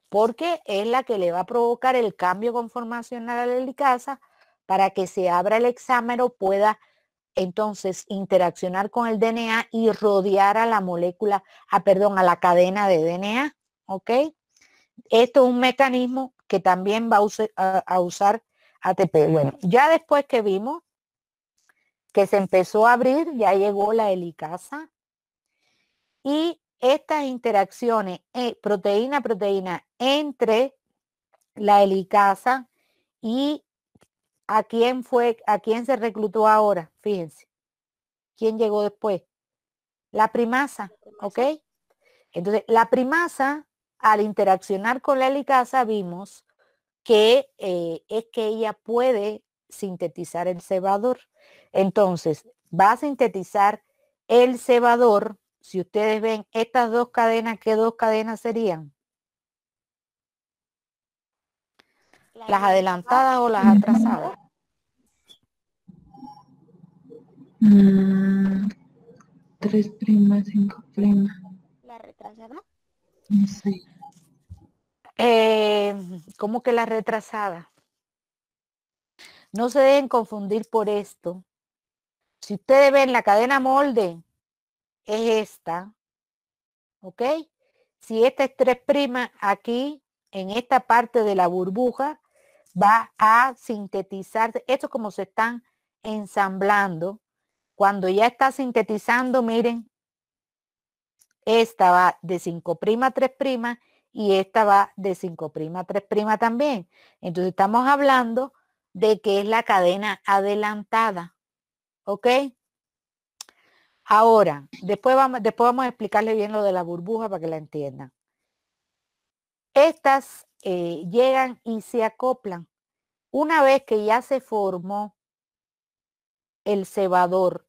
porque es la que le va a provocar el cambio conformacional a la helicasa para que se abra el hexámero, pueda entonces interaccionar con el DNA y rodear a la molécula, a la cadena de DNA, ¿ok? Esto es un mecanismo que también va a usar ATP. Bueno, ya después que vimos que se empezó a abrir, ya llegó la helicasa y estas interacciones proteína-proteína entre la helicasa y a quién se reclutó ahora, fíjense, quién llegó después, la primasa, ¿ok? Entonces, la primasa, al interaccionar con la helicasa, vimos que es que ella puede sintetizar el cebador. Entonces, va a sintetizar el cebador. Si ustedes ven estas dos cadenas, ¿qué dos cadenas serían? ¿Las adelantadas o las atrasadas? 3', 5'. ¿La retrasada? No sé. ¿Cómo que las retrasadas? No se deben confundir por esto. Si ustedes ven la cadena molde, es esta, ¿ok? Si esta es 3', aquí, en esta parte de la burbuja, va a sintetizarse. Esto es como se están ensamblando. Cuando ya está sintetizando, miren, esta va de 5' a 3' y esta va de 5' a 3' también. Entonces estamos hablando de que es la cadena adelantada. ¿Ok? Ahora, después vamos a explicarle bien lo de la burbuja para que la entiendan. Estas llegan y se acoplan. Una vez que ya se formó el cebador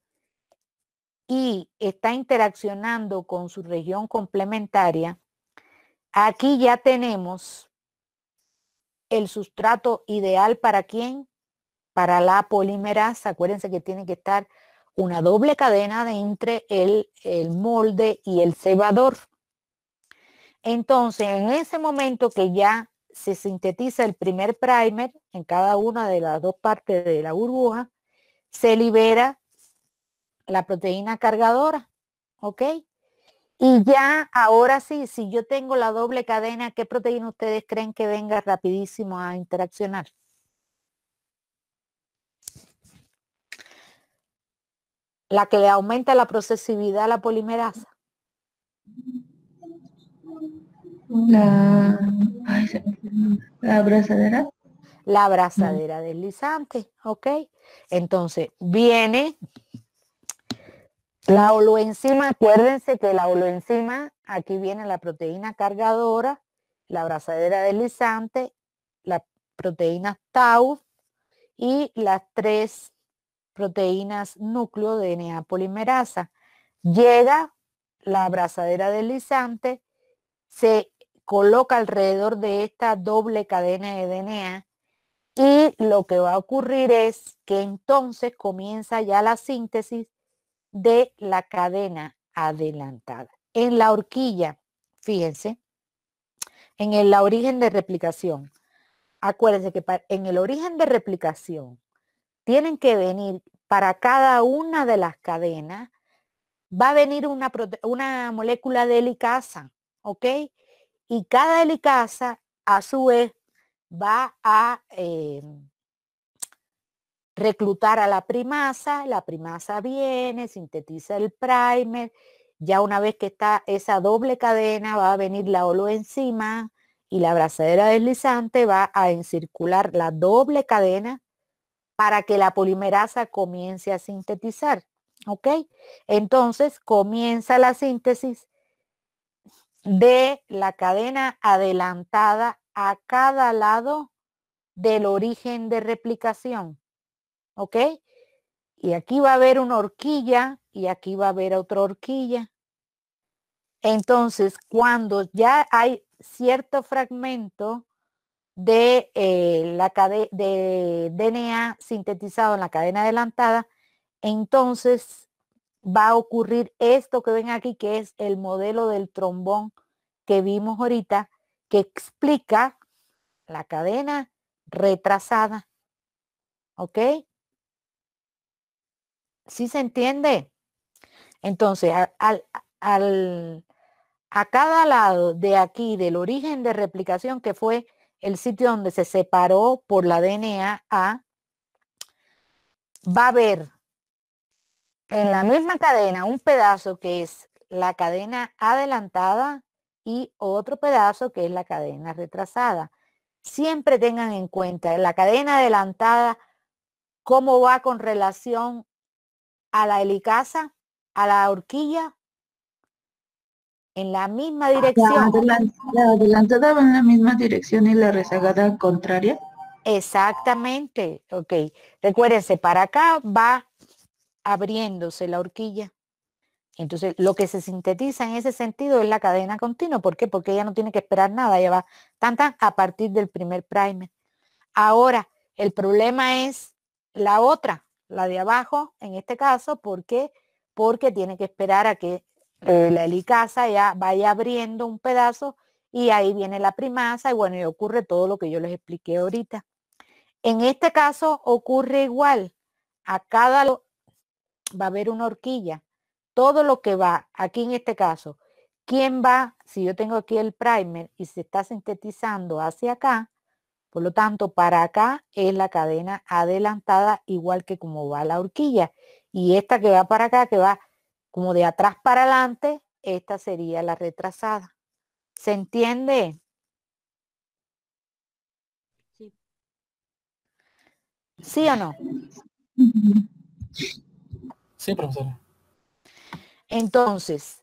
y está interaccionando con su región complementaria, aquí ya tenemos el sustrato ideal para quién, para la polimerasa. Acuérdense que tiene que estar una doble cadena de entre el molde y el cebador. Entonces, en ese momento que ya se sintetiza el primer primer en cada una de las dos partes de la burbuja, se libera la proteína cargadora, ¿ok? Y ya ahora sí, si yo tengo la doble cadena, ¿qué proteína ustedes creen que venga rapidísimo a interaccionar? La que le aumenta la procesividad a la polimerasa. La abrazadera. La abrazadera deslizante, ¿ok? Entonces, viene la holoenzima. Acuérdense que la holoenzima, aquí viene la proteína cargadora, la abrazadera deslizante, la proteína tau y las 3 proteínas núcleo de DNA polimerasa. Llega la abrazadera deslizante, se coloca alrededor de esta doble cadena de DNA y lo que va a ocurrir es que entonces comienza ya la síntesis de la cadena adelantada. En la horquilla, fíjense, en el origen de replicación, acuérdense que en el origen de replicación tienen que venir para cada una de las cadenas, va a venir una molécula de helicasa, ¿ok? Y cada helicasa a su vez va a reclutar a la primasa viene, sintetiza el primer, ya una vez que está esa doble cadena va a venir la holoenzima y la abrazadera deslizante va a encircular la doble cadena para que la polimerasa comience a sintetizar, ¿ok? Entonces comienza la síntesis de la cadena adelantada a cada lado del origen de replicación, ¿ok? Y aquí va a haber una horquilla y aquí va a haber otra horquilla. Entonces, cuando ya hay cierto fragmento de, de DNA sintetizado en la cadena adelantada, entonces va a ocurrir esto que ven aquí, que es el modelo del trombón que vimos ahorita, que explica la cadena retrasada. ¿Ok? ¿Sí se entiende? Entonces, a cada lado de aquí, del origen de replicación, que fue el sitio donde se separó por la DNA, va a haber en la misma cadena un pedazo que es la cadena adelantada y otro pedazo que es la cadena retrasada. Siempre tengan en cuenta la cadena adelantada, cómo va con relación a la helicasa, a la horquilla, en la misma dirección. La adelantada va en la misma dirección y la rezagada contraria. Exactamente, ok. Recuérdense, para acá va abriéndose la horquilla. Entonces, lo que se sintetiza en ese sentido es la cadena continua. ¿Por qué? Porque ella no tiene que esperar nada, ella va tan a partir del primer primer. Ahora, el problema es la otra, la de abajo, en este caso, ¿por qué? Porque tiene que esperar a que la helicasa ya vaya abriendo un pedazo y ahí viene la primasa y bueno, y ocurre todo lo que yo les expliqué ahorita. En este caso ocurre igual, a cada va a haber una horquilla. Todo lo que va, aquí en este caso, ¿quién va? Si yo tengo aquí el primer y se está sintetizando hacia acá, por lo tanto, para acá es la cadena adelantada, igual que como va la horquilla. Y esta que va para acá, que va como de atrás para adelante, esta sería la retrasada. ¿Se entiende? Sí. ¿Sí o no? Sí, profesora. Entonces,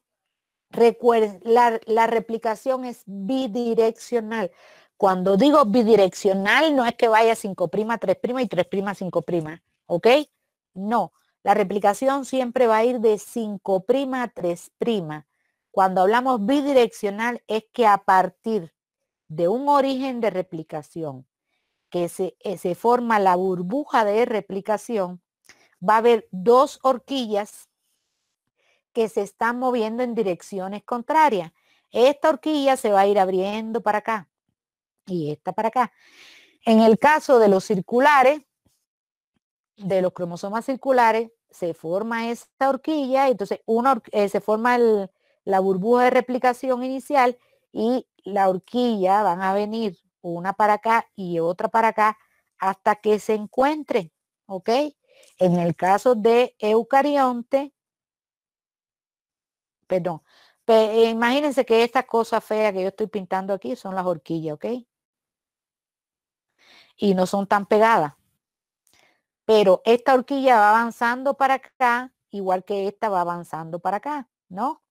recuerden, la replicación es bidireccional. Cuando digo bidireccional, no es que vaya 5', 3' y 3', 5', ¿ok? No, la replicación siempre va a ir de 5' a 3'. Cuando hablamos bidireccional es que a partir de un origen de replicación que se forma la burbuja de replicación, va a haber dos horquillas que se están moviendo en direcciones contrarias. Esta horquilla se va a ir abriendo para acá y esta para acá. En el caso de los circulares, de los cromosomas circulares, se forma esta horquilla, entonces se forma la burbuja de replicación inicial y la horquilla van a venir una para acá y otra para acá hasta que se encuentren, ¿ok? En el caso de eucarionte, perdón, imagínense que estas cosas feas que yo estoy pintando aquí son las horquillas, ¿ok? Y no son tan pegadas. Pero esta horquilla va avanzando para acá, igual que esta va avanzando para acá, ¿no?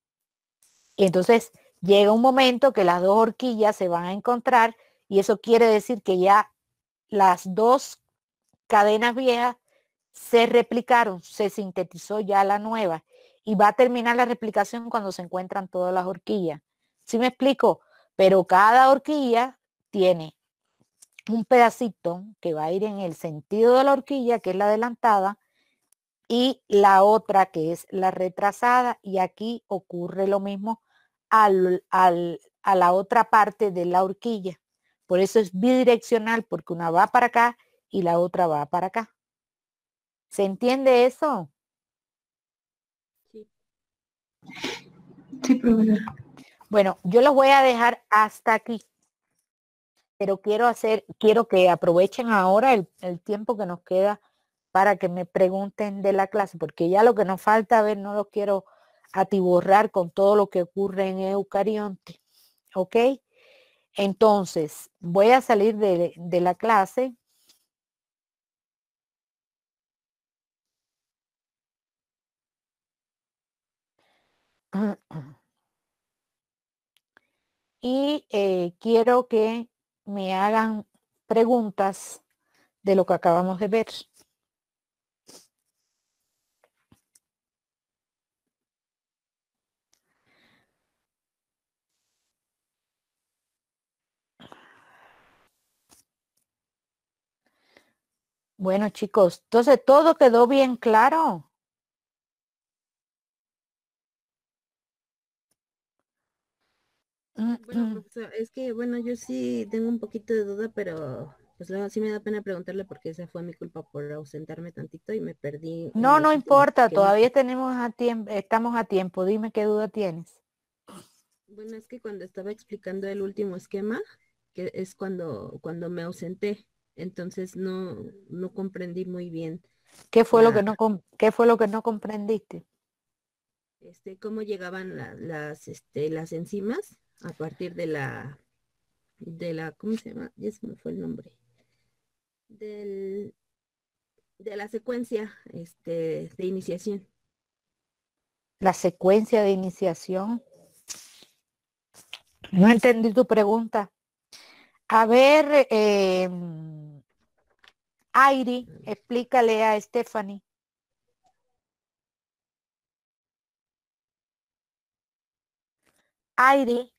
Y entonces llega un momento que las dos horquillas se van a encontrar y eso quiere decir que ya las dos cadenas viejas se replicaron, se sintetizó ya la nueva y va a terminar la replicación cuando se encuentran todas las horquillas. ¿Sí me explico? pero cada horquilla tiene un pedacito que va a ir en el sentido de la horquilla, que es la adelantada, y la otra que es la retrasada, y aquí ocurre lo mismo a la otra parte de la horquilla. Por eso es bidireccional, porque una va para acá y la otra va para acá. ¿Se entiende eso? Sí. Sí, profesora. Bueno, yo los voy a dejar hasta aquí, pero quiero que aprovechen ahora el tiempo que nos queda para que me pregunten de la clase, porque ya lo que nos falta ver no lo quiero atiborrar con todo lo que ocurre en Eucarionte, ¿ok? Entonces, voy a salir de la clase. Y quiero que me hagan preguntas de lo que acabamos de ver. Bueno, chicos, entonces todo quedó bien claro. Bueno, profesor, es que, bueno, yo sí tengo un poquito de duda, pero pues luego sí me da pena preguntarle porque esa fue mi culpa por ausentarme tantito y me perdí en No, no los últimos importa, esquemas. todavía estamos a tiempo. Dime qué duda tienes. Bueno, es que cuando estaba explicando el último esquema, que es cuando me ausenté, entonces no comprendí muy bien ¿Qué fue lo que la, qué fue lo que no comprendiste? cómo llegaban las enzimas a partir de la, ¿cómo se llama? Ya se me fue el nombre. Del, de la secuencia, de iniciación. La secuencia de iniciación. No entendí tu pregunta. A ver, Airi, explícale a Stephanie. Airi,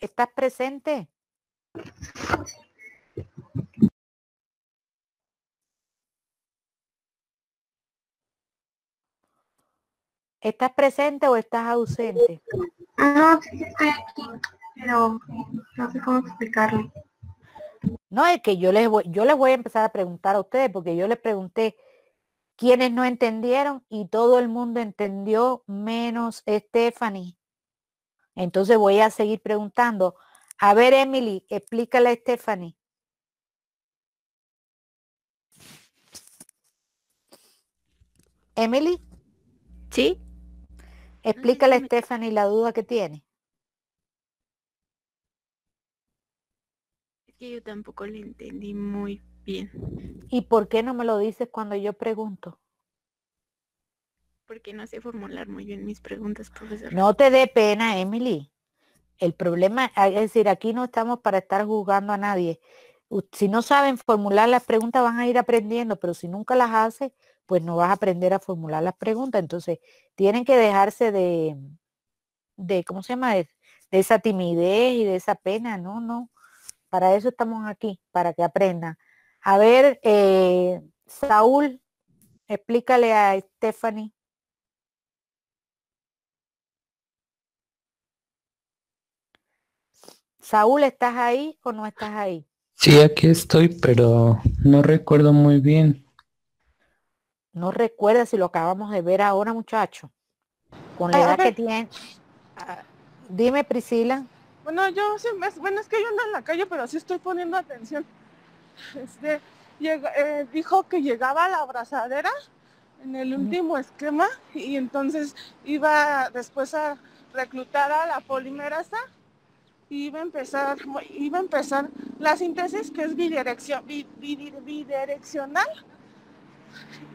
¿estás presente? ¿Estás presente o estás ausente? No, sí estoy aquí, pero no sé cómo explicarlo. No, es que yo les voy a empezar a preguntar a ustedes, porque yo les pregunté quiénes no entendieron y todo el mundo entendió menos Stephanie. Entonces voy a seguir preguntando. A ver, Emily, explícale a Stephanie. Emily, ¿Sí? explícale a Dígame. Stephanie la duda que tiene. Es que yo tampoco le entendí muy bien, ¿Y por qué no me lo dices cuando yo pregunto? porque no sé formular muy bien mis preguntas, profesor. No te dé pena, Emily. El problema, es decir, aquí no estamos para estar juzgando a nadie. Si no saben formular las preguntas, van a ir aprendiendo, pero si nunca las haces, pues no vas a aprender a formular las preguntas. Entonces, tienen que dejarse ¿cómo se llama? De esa timidez y de esa pena. No, no. Para eso estamos aquí, para que aprendan. A ver, Saúl, explícale a Stephanie. Saúl, ¿estás ahí o no estás ahí? Sí, aquí estoy, pero no recuerdo muy bien. No recuerda si lo acabamos de ver ahora, muchacho. Con la A edad que ver, tiene. Dime, Priscila. bueno, bueno, es que yo ando en la calle, pero sí estoy poniendo atención. Este, dijo que llegaba a la abrazadera en el último esquema y entonces iba después a reclutar a la polimerasa y iba a empezar la síntesis, que es bidireccional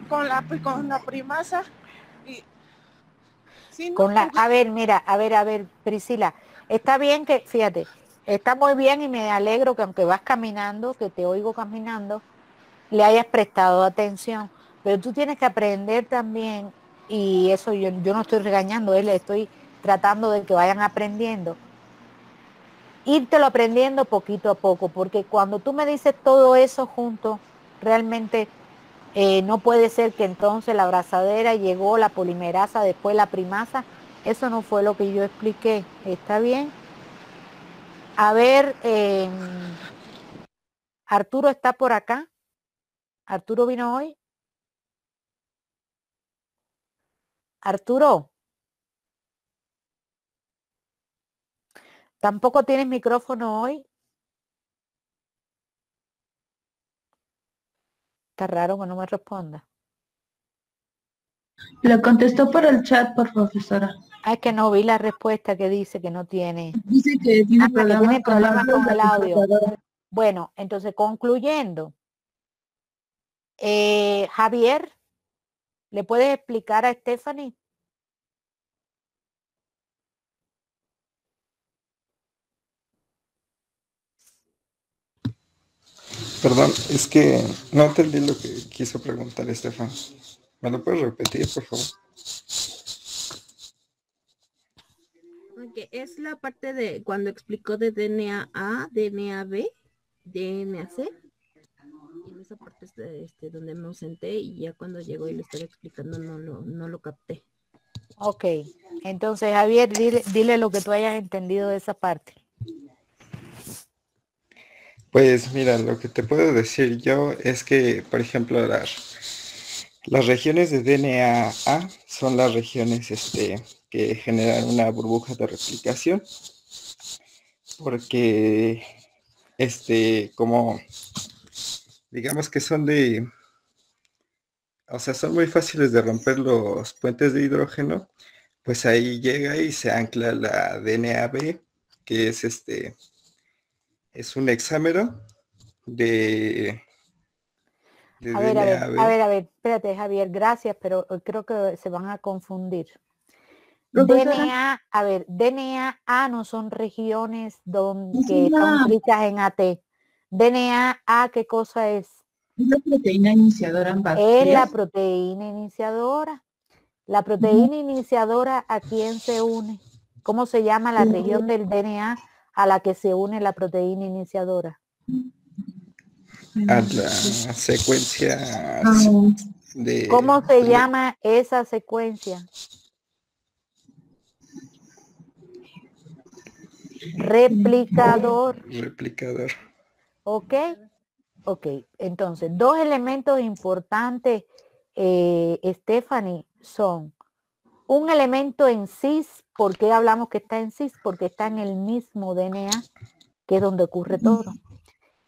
con la primasa. Y, sí, ¿no? A ver, mira, a ver, Priscila. Está bien que, fíjate, está muy bien y me alegro que aunque vas caminando, que te oigo caminando, le hayas prestado atención. Pero tú tienes que aprender también, y eso yo no estoy regañando, le estoy tratando de que vayan aprendiendo, írtelo aprendiendo poquito a poco, porque cuando tú me dices todo eso junto, realmente no puede ser que entonces la abrazadera llegó, la polimerasa, después la primasa. Eso no fue lo que yo expliqué. ¿Está bien? A ver, Arturo está por acá. Arturo vino hoy. Arturo. ¿Tampoco tienes micrófono hoy? Está raro que no me responda. Lo contestó por el chat, por profesora. Ah, es que no vi la respuesta que dice que no tiene. Dice que tiene que tiene problemas problemas con el audio. computadora. Bueno, entonces concluyendo, Javier, ¿le puedes explicar a Stephanie? Perdón, es que no entendí lo que quiso preguntar Estefan. ¿Me lo puedes repetir, por favor? Ok, es la parte de cuando explicó de DNA A, DNA B, DNA C. Y en esa parte es donde me ausenté y ya cuando llegó y lo estaba explicando no lo capté. Ok, entonces Javier, dile lo que tú hayas entendido de esa parte. Pues mira, lo que te puedo decir yo es que, por ejemplo, las regiones de DNA A son las regiones que generan una burbuja de replicación, porque como digamos que son o sea, son muy fáciles de romper los puentes de hidrógeno, pues ahí llega y se ancla la DNA-B, que es un hexámero de A ver, DNA-B. espérate, Javier, gracias, pero creo que se van a confundir. Profesora. DNA no son regiones que son ricas en AT. DNA A, ¿qué cosa es? Es la proteína iniciadora en Es bacterias. la proteína iniciadora. La proteína iniciadora, ¿a quién se une? ¿Cómo se llama la región del DNA a la que se une la proteína iniciadora? A la secuencia de... ¿Cómo se llama esa secuencia? Replicador. Replicador. ¿Ok? Ok, entonces, dos elementos importantes, Stephanie, son un elemento en cis. ¿Por qué hablamos que está en cis? Porque está en el mismo DNA, que es donde ocurre todo,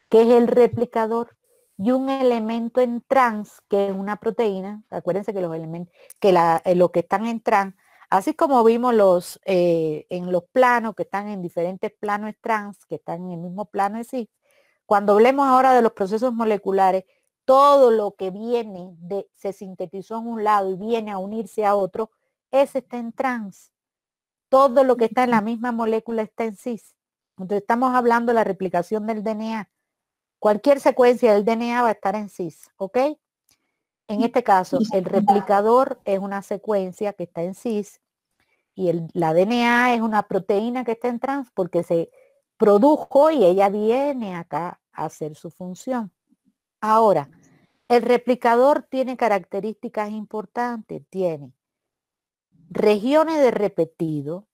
que es el replicador, y un elemento en trans, que es una proteína. Acuérdense que los elementos, que lo que están en trans, así como vimos en los planos, que están en diferentes planos trans, que están en el mismo plano de cis. Cuando hablemos ahora de los procesos moleculares, todo lo que se sintetizó en un lado y viene a unirse a otro, ese está en trans. Todo lo que está en la misma molécula está en cis. Entonces estamos hablando de la replicación del DNA. Cualquier secuencia del DNA va a estar en cis, ¿ok? En este caso, el replicador es una secuencia que está en cis y la DNA es una proteína que está en trans porque se produjo y ella viene acá a hacer su función. Ahora, el replicador tiene características importantes. Tiene regiones de repetido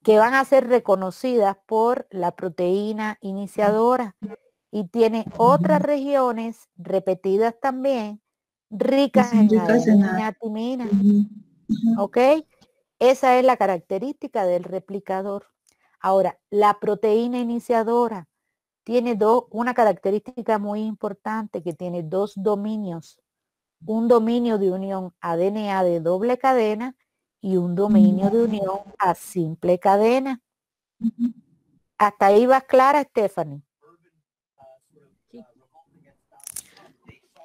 que van a ser reconocidas por la proteína iniciadora y tiene otras regiones repetidas también ricas en adenina, timina. ¿Ok? Esa es la característica del replicador. Ahora, la proteína iniciadora tiene una característica muy importante, que tiene dos dominios. Un dominio de unión a DNA de doble cadena y un dominio de unión a simple cadena. ¿Hasta ahí vas clara, Stephanie? Sí.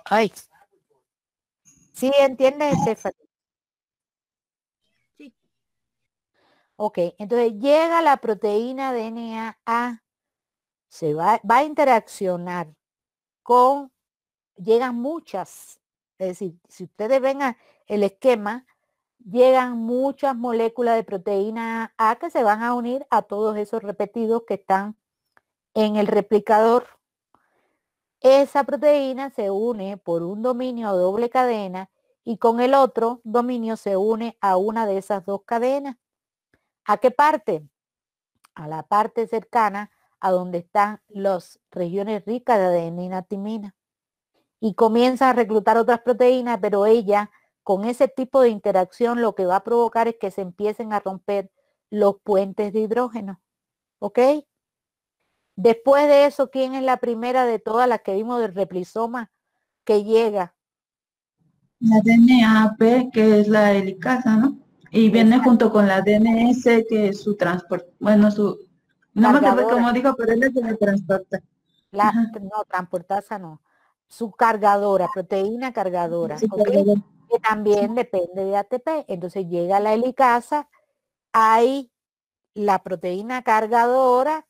Ay. ¿Sí entiendes, Stephanie? Sí. Ok, entonces llega la proteína DNA A, se va a interaccionar llegan muchas. Es decir, si ustedes ven el esquema, llegan muchas moléculas de proteína A que se van a unir a todos esos repetidos que están en el replicador. Esa proteína se une por un dominio o doble cadena y con el otro dominio se une a una de esas dos cadenas. ¿A qué parte? A la parte cercana a donde están las regiones ricas de adenina timina. Y comienza a reclutar otras proteínas, pero ella, con ese tipo de interacción, lo que va a provocar es que se empiecen a romper los puentes de hidrógeno. ¿Ok? Después de eso, ¿quién es la primera de todas las que vimos del replisoma que llega? La DNAP, que es la helicasa, ¿no? Y viene Exacto. junto con la DNS, que es su transporte, bueno, no me acuerdo Cargadora. cómo dijo, pero él es que la transporta. Ajá. No, transportasa no. Su cargadora, proteína cargadora, Sí, ¿ok? cargador. Que también depende de ATP. Entonces llega la helicasa, hay la proteína cargadora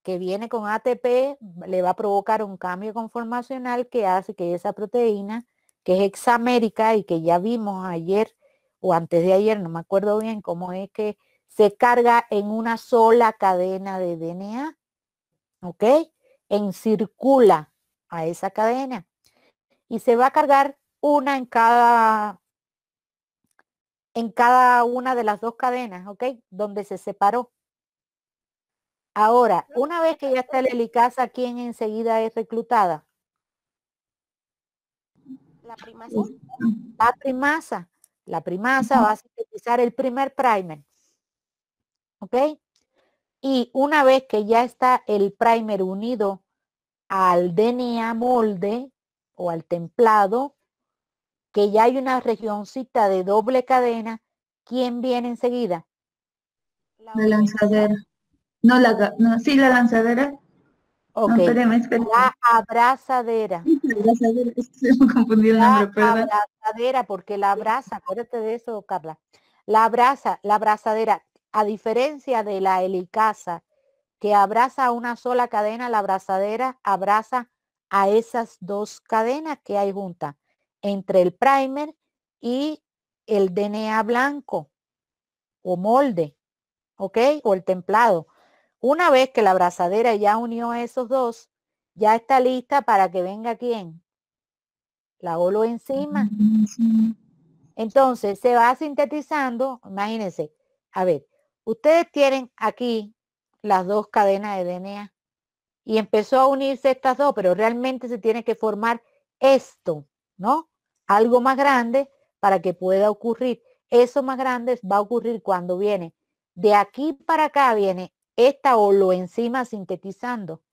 que viene con ATP, le va a provocar un cambio conformacional que hace que esa proteína, que es hexamérica y que ya vimos ayer o antes de ayer, no me acuerdo bien cómo es que se carga en una sola cadena de DNA, ¿ok? Encircula a esa cadena y se va a cargar una en cada una de las dos cadenas, ¿ok? Donde se separó. Ahora, una vez que ya está la helicasa, ¿quién enseguida es reclutada? La primasa. La primasa. La primasa va a sintetizar el primer primer. ¿Ok? Y una vez que ya está el primer unido al DNA molde o al templado, que ya hay una regioncita de doble cadena, ¿quién viene enseguida? La lanzadera. No, sí, la lanzadera. Ok. No, espérame. La abrazadera. La lanzadera, es que se me confundió el nombre, perdón. La abrazadera, porque la abraza, acuérdate de eso, Carla. La abrazadera, a diferencia de la helicasa, que abraza una sola cadena, la abrazadera abraza a esas dos cadenas que hay juntas, entre el primer y el DNA blanco o molde, ¿ok? O el templado. Una vez que la abrazadera ya unió a esos dos, ya está lista para que venga ¿quién? La holoenzima. Entonces se va sintetizando, imagínense, a ver, ustedes tienen aquí las dos cadenas de DNA y empezó a unirse estas dos, pero realmente se tiene que formar esto, ¿no? Algo más grande para que pueda ocurrir. Eso más grande va a ocurrir cuando viene de aquí para acá, viene esta holoenzima sintetizando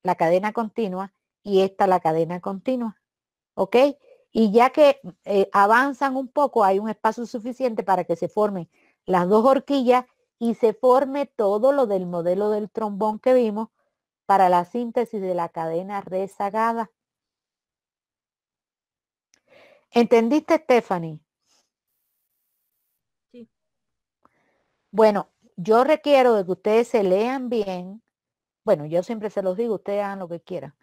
la cadena continua y esta la cadena continua, ¿ok? Y ya que avanzan un poco, hay un espacio suficiente para que se formen las dos horquillas y se forme todo lo del modelo del trombón que vimos para la síntesis de la cadena rezagada. ¿Entendiste, Stephanie? Sí. Bueno, yo requiero de que ustedes se lean bien. Bueno, yo siempre se los digo, ustedes hagan lo que quieran.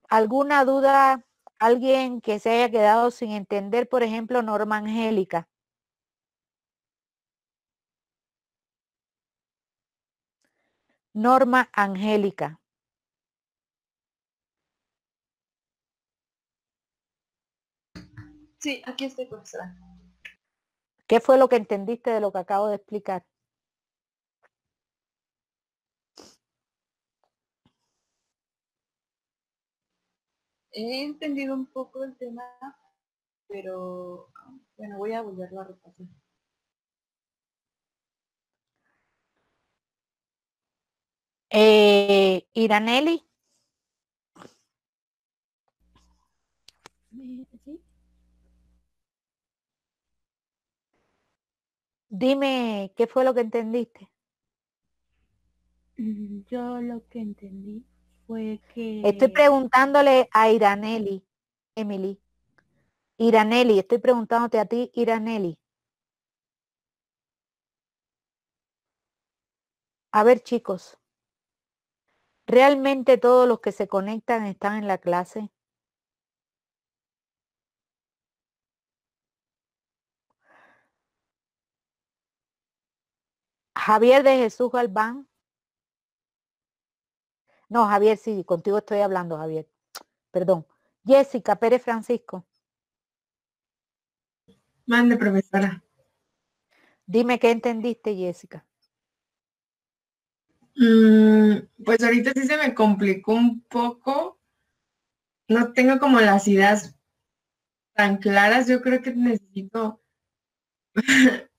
¿Alguna duda? ¿Alguien que se haya quedado sin entender, por ejemplo, Norma Angélica? Norma Angélica. Sí, aquí estoy, profesora. ¿Qué fue lo que entendiste de lo que acabo de explicar? He entendido un poco el tema, pero bueno, voy a volverlo a repasar. Iraneli. ¿Sí? Dime, ¿qué fue lo que entendiste? Yo lo que entendí fue Estoy que preguntándole a Iraneli, Emily. Iraneli, estoy preguntándote a ti, Iraneli. A ver, chicos, ¿realmente todos los que se conectan están en la clase? Javier de Jesús Galván. No, Javier, sí, contigo estoy hablando, Javier. Perdón. Jessica Pérez Francisco. Mande, profesora. Dime qué entendiste, Jessica. Pues ahorita sí se me complicó un poco. No tengo como las ideas tan claras. Yo creo que necesito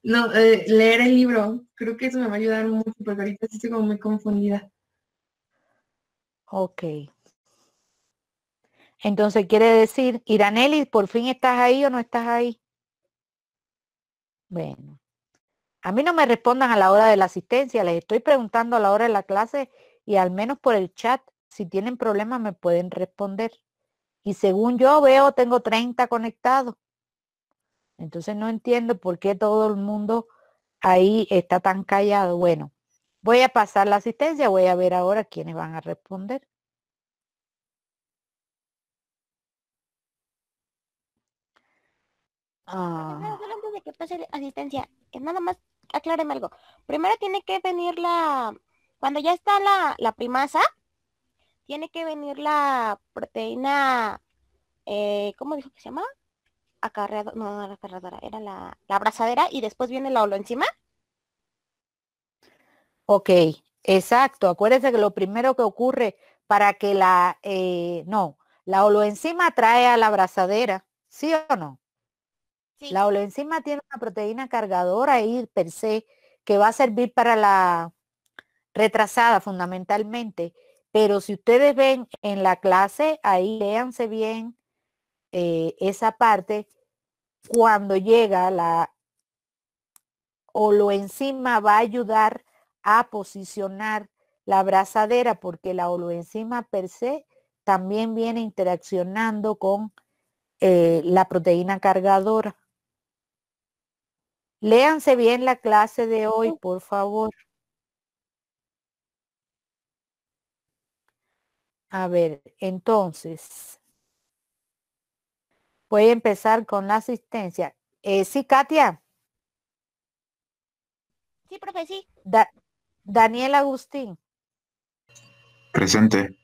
leer el libro. Creo que eso me va a ayudar mucho porque ahorita sí estoy como muy confundida. Ok. Entonces quiere decir, Iraneli, ¿por fin estás ahí o no estás ahí? Bueno. A mí no me respondan a la hora de la asistencia, les estoy preguntando a la hora de la clase y al menos por el chat, si tienen problemas me pueden responder. Y según yo veo, tengo 30 conectados. Entonces no entiendo por qué todo el mundo ahí está tan callado. Bueno, voy a pasar la asistencia, voy a ver ahora quiénes van a responder. Solo antes de que pase la asistencia, nada más acláreme algo. Primero tiene que venir cuando ya está la primasa, tiene que venir la proteína, ¿cómo dijo que se llama? Acarreadora, no la acarreadora, era la abrazadera y después viene la holoenzima. Ok, exacto. Acuérdense que lo primero que ocurre para que la holoenzima trae a la abrazadera, ¿sí o no? Sí. La holoenzima tiene una proteína cargadora ahí per se que va a servir para la retrasada fundamentalmente. Pero si ustedes ven en la clase, ahí léanse bien esa parte, cuando llega la holoenzima va a ayudar a posicionar la abrazadera porque la holoenzima per se también viene interaccionando con la proteína cargadora. Léanse bien la clase de hoy, por favor. A ver, entonces, voy a empezar con la asistencia. Sí, Katia. Sí, profe, sí. Daniel Agustín. Presente.